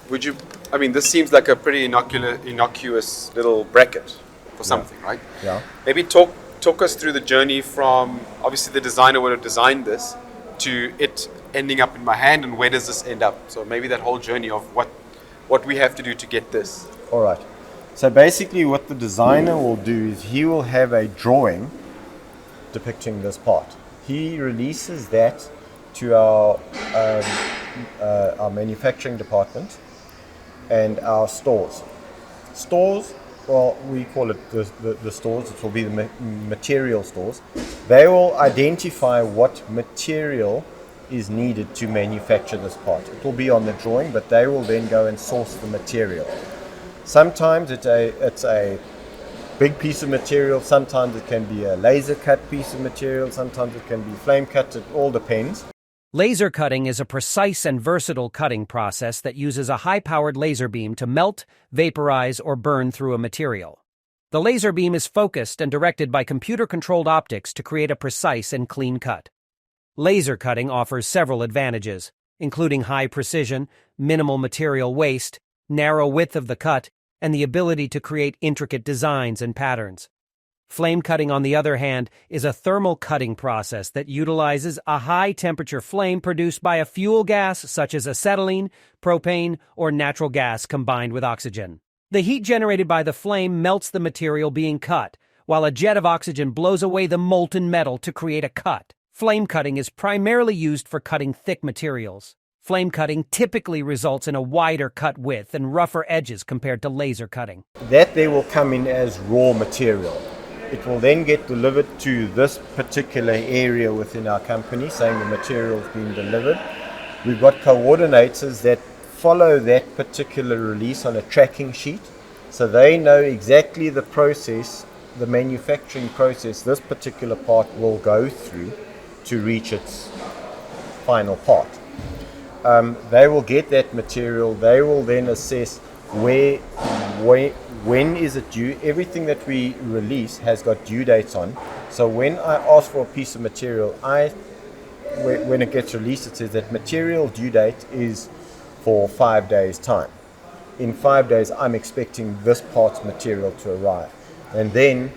this seems like a pretty innocuous little bracket for something, right? Yeah. Maybe talk us through the journey from, obviously the designer would have designed this, to it ending up in my hand, and where does this end up? So maybe that whole journey of what we have to do to get this. All right. So basically what the designer will do is he will have a drawing depicting this part. He releases that to our manufacturing department and our stores. Stores, well, we call it the stores, it will be the material stores. They will identify what material is needed to manufacture this part. It will be on the drawing, but they will then go and source the material. Sometimes it's a big piece of material, sometimes it can be a laser cut piece of material, sometimes it can be flame cut, it all depends. Laser cutting is a precise and versatile cutting process that uses a high-powered laser beam to melt, vaporize, or burn through a material. The laser beam is focused and directed by computer-controlled optics to create a precise and clean cut. Laser cutting offers several advantages, including high precision, minimal material waste, narrow width of the cut, and the ability to create intricate designs and patterns. Flame cutting, on the other hand, is a thermal cutting process that utilizes a high-temperature flame produced by a fuel gas such as acetylene, propane, or natural gas combined with oxygen. The heat generated by the flame melts the material being cut, while a jet of oxygen blows away the molten metal to create a cut. Flame cutting is primarily used for cutting thick materials. Flame cutting typically results in a wider cut width and rougher edges compared to laser cutting. That there will come in as raw material. It will then get delivered to this particular area within our company, saying the material is being delivered. We've got coordinators that follow that particular release on a tracking sheet, so they know exactly the process, the manufacturing process this particular part will go through to reach its final part. They will get that material, they will then assess when is it due. Everything that we release has got due dates on. So when I ask for a piece of material, when it gets released, it says that material due date is for 5 days' time. In 5 days, I'm expecting this part's material to arrive. And then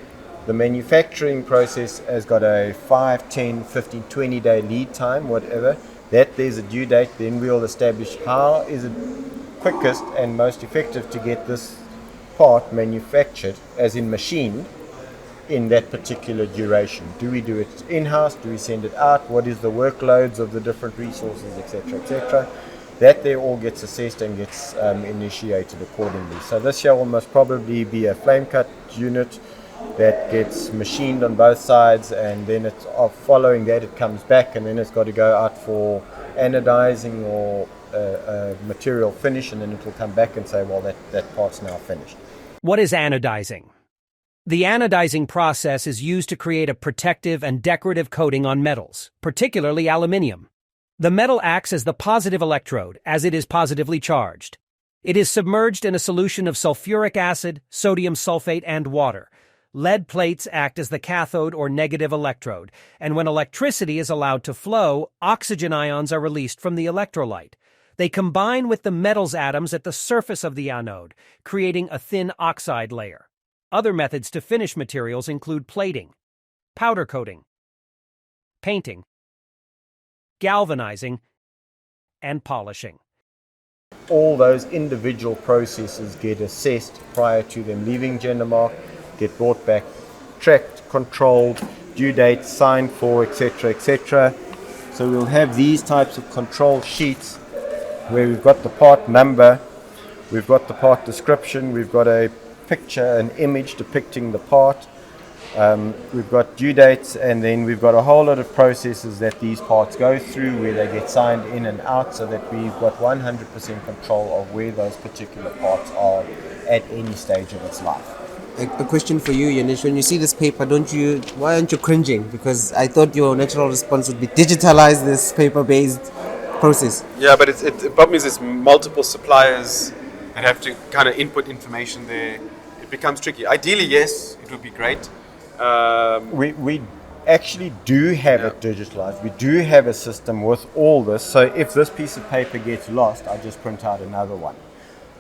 the manufacturing process has got a 5, 10, 15, 20 day lead time, whatever. That there's a due date, then we'll establish how is it quickest and most effective to get this part manufactured, as in machined, in that particular duration. Do we do it in-house? Do we send it out? What is the workloads of the different resources, etc., etc.? That there all gets assessed and gets initiated accordingly. So this year will most probably be a flame cut unit that gets machined on both sides, and then it's following that it comes back, and then it's got to go out for anodizing or material finish, and then it will come back and say, well, that part's now finished. What is anodizing? The anodizing process is used to create a protective and decorative coating on metals, particularly aluminium. The metal acts as the positive electrode, as it is positively charged. It is submerged in a solution of sulfuric acid, sodium sulfate, and water. Lead plates act as the cathode or negative electrode, and when electricity is allowed to flow, oxygen ions are released from the electrolyte. They combine with the metals atoms at the surface of the anode, creating a thin oxide layer. Other methods to finish materials include plating, powder coating, painting, galvanizing, and polishing. All those individual processes get assessed prior to them leaving Jendamark, get brought back, tracked, controlled, due dates, signed for, etc., etc. So we'll have these types of control sheets where we've got the part number, we've got the part description, we've got a picture, an image depicting the part, we've got due dates, and then we've got a whole lot of processes that these parts go through where they get signed in and out, so that we've got 100% control of where those particular parts are at any stage of its life. A question for you, Yanish. When you see this paper, why aren't you cringing? Because I thought your natural response would be digitalize this paper-based process. Yeah, but the problem is there's multiple suppliers that have to kind of input information there. It becomes tricky. Ideally, yes, it would be great. We actually do have it digitalized. We do have a system with all this. So if this piece of paper gets lost, I just print out another one.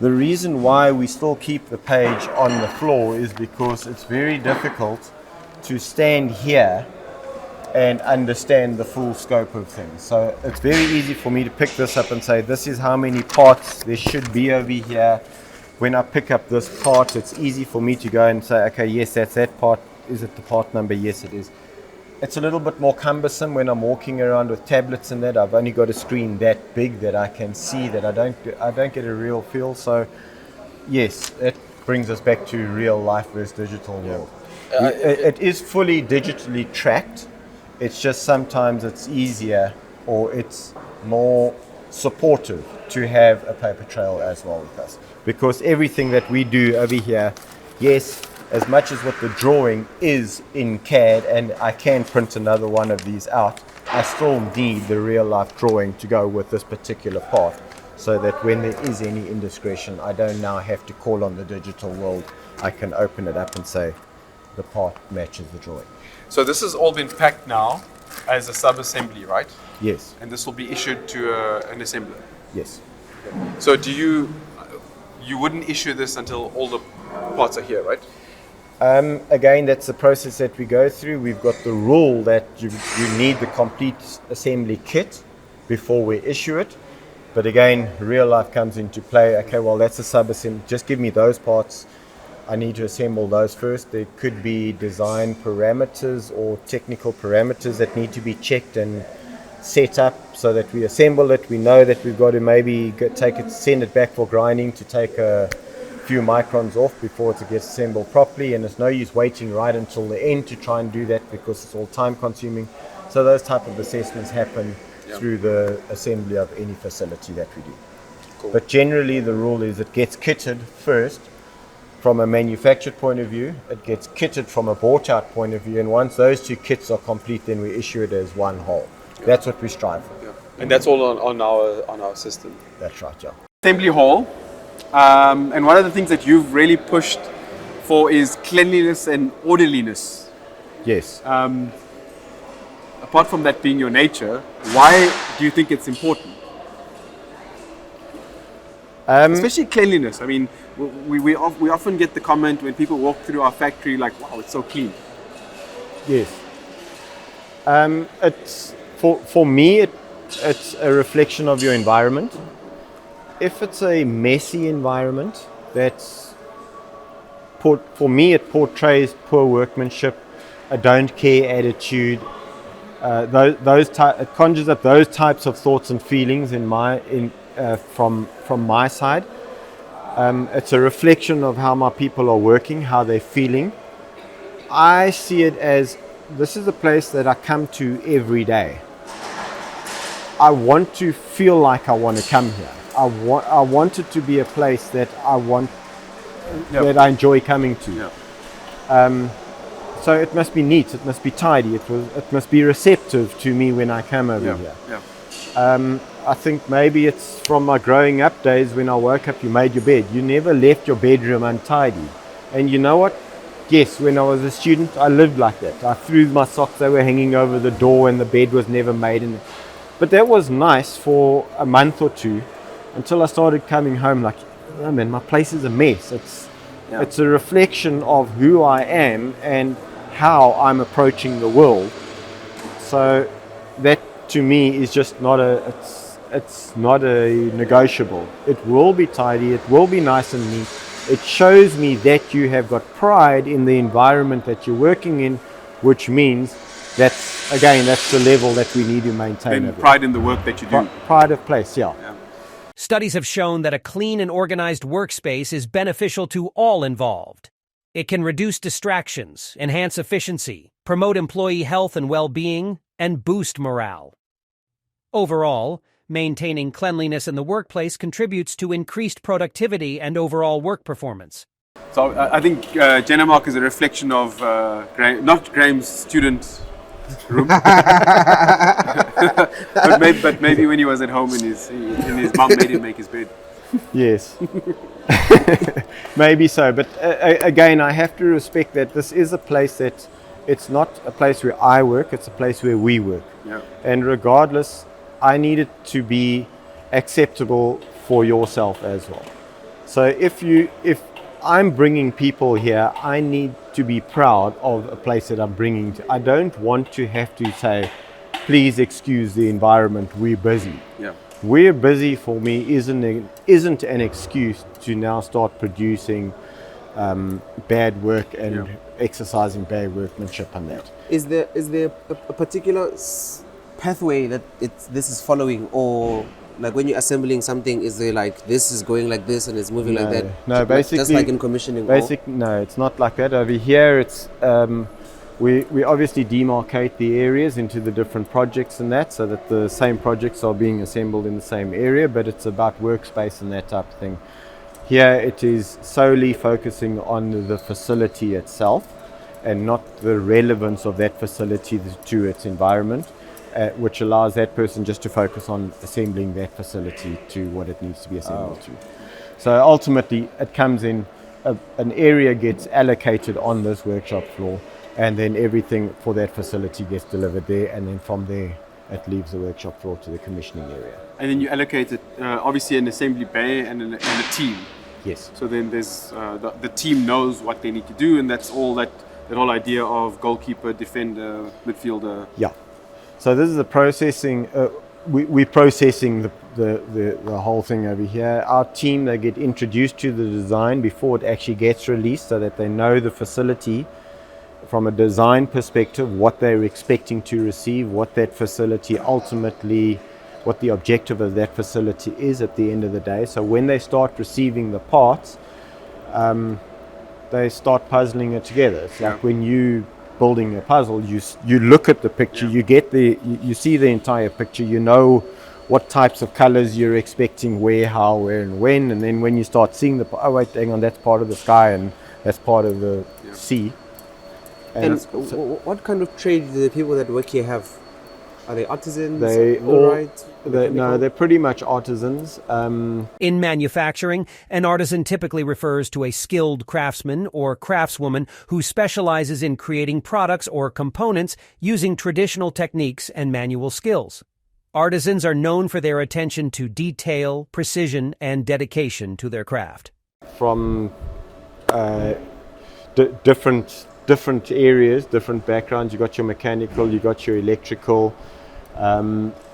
The reason why we still keep the page on the floor is because it's very difficult to stand here and understand the full scope of things. So it's very easy for me to pick this up and say, this is how many parts there should be over here. When I pick up this part, it's easy for me to go and say, okay, yes, that's that part. Is it the part number? Yes, it is. It's a little bit more cumbersome when I'm walking around with tablets and that. I've only got a screen that big that I can see, that I don't get a real feel. So yes, it brings us back to real life versus digital world. It is fully digitally tracked. It's just sometimes it's easier, or it's more supportive to have a paper trail as well with us, because everything that we do over here, yes, as much as what the drawing is in CAD, and I can print another one of these out, I still need the real life drawing to go with this particular part, so that when there is any indiscretion, I don't now have to call on the digital world. I can open it up and say the part matches the drawing. So this has all been packed now as a sub-assembly, right? Yes. And this will be issued to an assembler? Yes. So you wouldn't issue this until all the parts are here, right? Again, that's the process that we go through. We've got the rule that you need the complete assembly kit before we issue it. But again, real life comes into play. Okay, well, that's a sub-assembly. Just give me those parts. I need to assemble those first. There could be design parameters or technical parameters that need to be checked and set up so that we assemble it. We know that we've got to maybe send it back for grinding to take a few microns off before it gets assembled properly, and it's no use waiting right until the end to try and do that because it's all time consuming. So those type of assessments happen through the assembly of any facility that we do. Cool. But generally the rule is it gets kitted first from a manufactured point of view, it gets kitted from a bought out point of view, and once those two kits are complete, then we issue it as one whole. That's what we strive for. Yeah. And that's all on our system. That's right, yeah. Assembly hall, and one of the things that you've really pushed for is cleanliness and orderliness. Yes. Apart from that being your nature, why do you think it's important? Especially cleanliness. I mean, we often get the comment when people walk through our factory like, wow, it's so clean. Yes. It's for me, it's a reflection of your environment. If it's a messy environment, for me it portrays poor workmanship, a don't care attitude. It conjures up those types of thoughts and feelings from my side. It's a reflection of how my people are working, how they're feeling. I see it as this is a place that I come to every day. I want to feel like I want to come here. I want it to be a place that that I enjoy coming to. Yep. So it must be neat, it must be tidy, it must be receptive to me when I come over here. Yeah. I think maybe it's from my growing up days when I woke up, you made your bed. You never left your bedroom untidy. And you know what? Yes, when I was a student, I lived like that. I threw my socks, they were hanging over the door and the bed was never made. But that was nice for a month or two until I started coming home like, oh man, my place is a mess. It's a reflection of who I am and how I'm approaching the world. So that to me is just it's not a negotiable. It will be tidy, it will be nice and neat. It shows me that you have got pride in the environment that you're working in, which means that's the level that we need to maintain. And pride in the work that you do. Pride of place, yeah. Studies have shown that a clean and organized workspace is beneficial to all involved. It can reduce distractions, enhance efficiency, promote employee health and well-being, and boost morale. Overall, maintaining cleanliness in the workplace contributes to increased productivity and overall work performance. So I think Jendamark is a reflection of not Graeme's student room, but maybe when he was at home and his mum made him make his bed. Yes, maybe so. But again, I have to respect that this is a place that it's not a place where I work; it's a place where we work. Yeah. And regardless, I need it to be acceptable for yourself as well. So if I'm bringing people here, I need to be proud of a place that I'm bringing to. I don't want to have to say, please excuse the environment, we're busy. Yeah. We're busy for me isn't an excuse to now start producing bad work and exercising bad workmanship on that. Is there a particular pathway that this is following, or like when you're assembling something, is there like this is going like this and it's moving like that? No, basically, just like in commissioning. No, it's not like that. Over here, it's we obviously demarcate the areas into the different projects and that, so that the same projects are being assembled in the same area. But it's about workspace and that type of thing. Here, it is solely focusing on the facility itself, and not the relevance of that facility to its environment. Which allows that person just to focus on assembling that facility to what it needs to be assembled to. So ultimately, it comes in, an area gets allocated on this workshop floor, and then everything for that facility gets delivered there, and then from there, it leaves the workshop floor to the commissioning area. And then you allocate it, obviously an assembly bay and a team. Yes. So then there's the team knows what they need to do, and that's all that whole idea of goalkeeper, defender, midfielder. Yeah. So this is the processing. we're processing the whole thing over here. Our team, they get introduced to the design before it actually gets released, so that they know the facility from a design perspective, what they're expecting to receive, what that facility ultimately, what the objective of that facility is at the end of the day. So when they start receiving the parts, they start puzzling it together. It's like when you building a puzzle, you look at the picture, you get you see the entire picture, you know what types of colors you're expecting, where, how, where, and when, and then when you start seeing oh wait, hang on, that's part of the sky and that's part of the sea. And what kind of trade do the people that work here have? Are they artisans? They're pretty much artisans. In manufacturing, an artisan typically refers to a skilled craftsman or craftswoman who specializes in creating products or components using traditional techniques and manual skills. Artisans are known for their attention to detail, precision, and dedication to their craft. From different areas, different backgrounds. You got your mechanical, you got your electrical.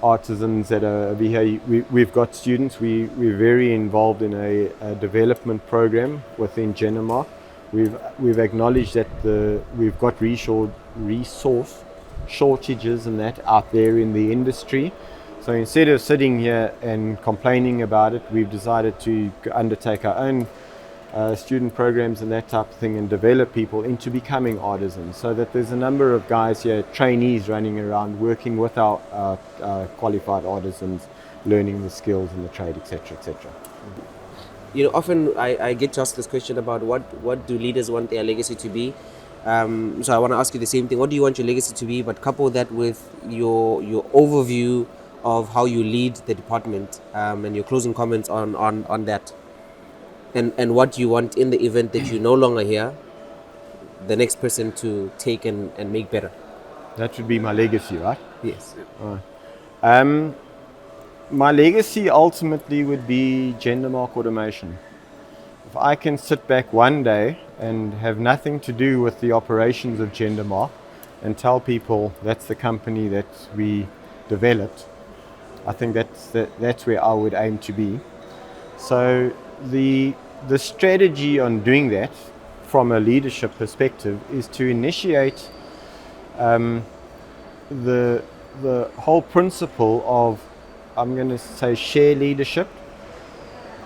Artisans that are over here. We've got students. We're very involved in a development program within Jendamark. We've acknowledged that we've got resource shortages and that out there in the industry. So instead of sitting here and complaining about it, we've decided to undertake our own student programs and that type of thing, and develop people into becoming artisans, so that there's a number of guys here, trainees running around working with our qualified artisans, learning the skills and the trade, etc., etc. You know, often I get to ask this question about what do leaders want their legacy to be. So I want to ask you the same thing. What do you want your legacy to be? But couple that with your overview of how you lead the department, and your closing comments on that. And what you want in the event that you're no longer here, the next person to take and make better. That would be my legacy, right? Yes. My legacy ultimately would be Jendamark Automation. If I can sit back one day and have nothing to do with the operations of Jendamark and tell people that's the company that we developed, I think that's where I would aim to be. So the strategy on doing that from a leadership perspective is to initiate the whole principle of, I'm going to say, share leadership.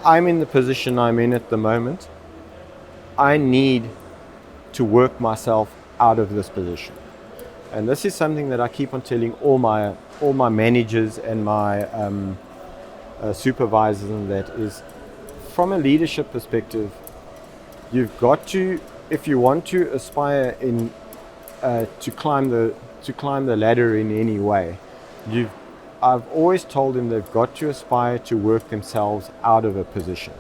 I'm in the position I'm in at the moment. I need to work myself out of this position. And this is something that I keep on telling all my managers and my supervisors, and that is, from a leadership perspective, you've got to, if you want to aspire in to climb the ladder in any way, I've always told them they've got to aspire to work themselves out of a position.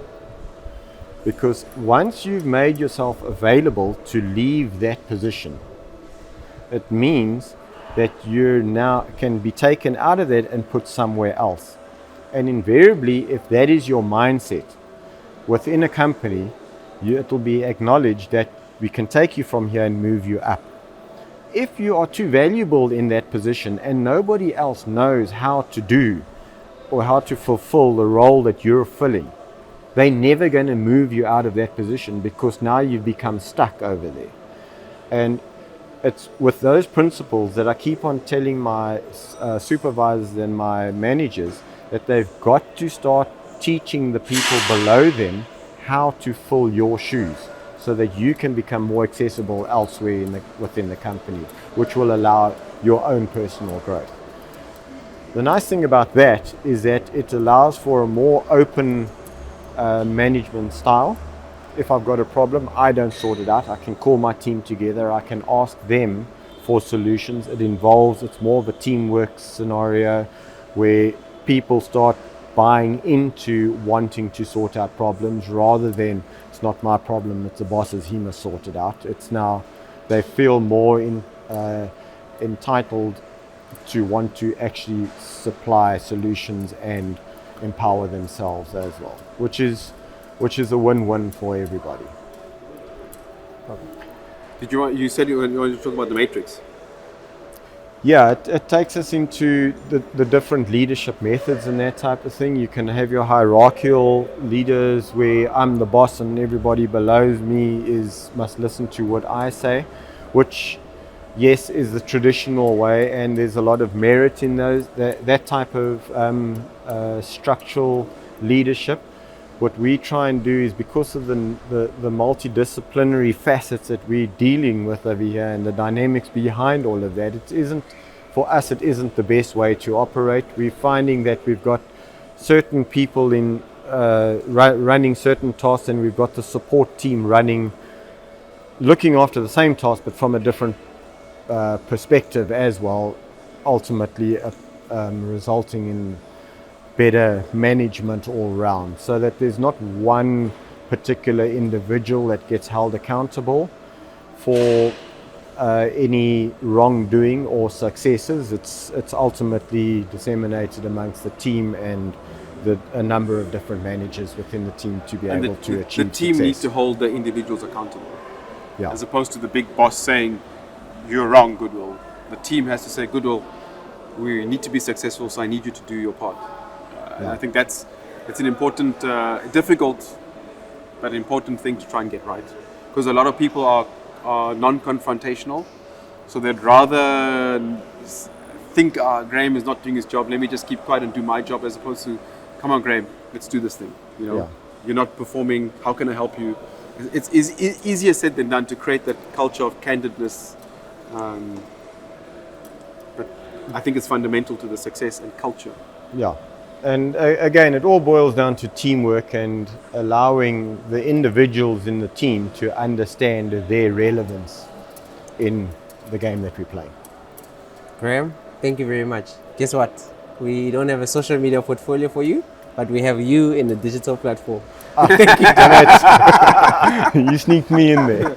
Because once you've made yourself available to leave that position, it means that you now can be taken out of that and put somewhere else. And invariably, if that is your mindset within a company, it will be acknowledged that we can take you from here and move you up. If you are too valuable in that position and nobody else knows how to do or how to fulfill the role that you're filling, they're never going to move you out of that position, because now you've become stuck over there. And it's with those principles that I keep on telling my supervisors and my managers that they've got to start teaching the people below them how to fill your shoes, so that you can become more accessible elsewhere within the company, which will allow your own personal growth. The nice thing about that is that it allows for a more open management style. If I've got a problem, I don't sort it out. I can call my team together. I can ask them for solutions. It's more of a teamwork scenario where people start buying into wanting to sort out problems, rather than, it's not my problem, it's the boss's, he must sort it out. It's now they feel more entitled to want to actually supply solutions and empower themselves as well, which is a win-win for everybody. You said you wanted to talk about the matrix. Yeah, it takes us into the different leadership methods and that type of thing. You can have your hierarchical leaders where I'm the boss and everybody below me must listen to what I say, which, yes, is the traditional way, and there's a lot of merit in that type of structural leadership. What we try and do is, because of the multidisciplinary facets that we're dealing with over here and the dynamics behind all of that, it isn't the best way to operate. We're finding that we've got certain people in running certain tasks, and we've got the support team looking after the same task but from a different perspective as well, ultimately resulting in better management all round, so that there's not one particular individual that gets held accountable for any wrongdoing or successes. It's ultimately disseminated amongst the team and a number of different managers within the team to be able to achieve the team success. needs to hold the individuals accountable, Yeah. as opposed to the big boss saying, "You're wrong, Goodwill." The team has to say, "Goodwill, we need to be successful, so I need you to do your part." And I think it's an important, difficult, but important thing to try and get right, because a lot of people are non-confrontational, so they'd rather think, Graeme is not doing his job, let me just keep quiet and do my job, as opposed to, "Come on, Graeme, let's do this thing. You're not performing. How can I help you?" It's easier said than done to create that culture of candidness, but I think it's fundamental to the success and culture. Yeah. And again, it all boils down to teamwork and allowing the individuals in the team to understand their relevance in the game that we play. Graeme, thank you very much. Guess what? We don't have a social media portfolio for you, but we have you in the digital platform. Damn it. You sneaked me in there.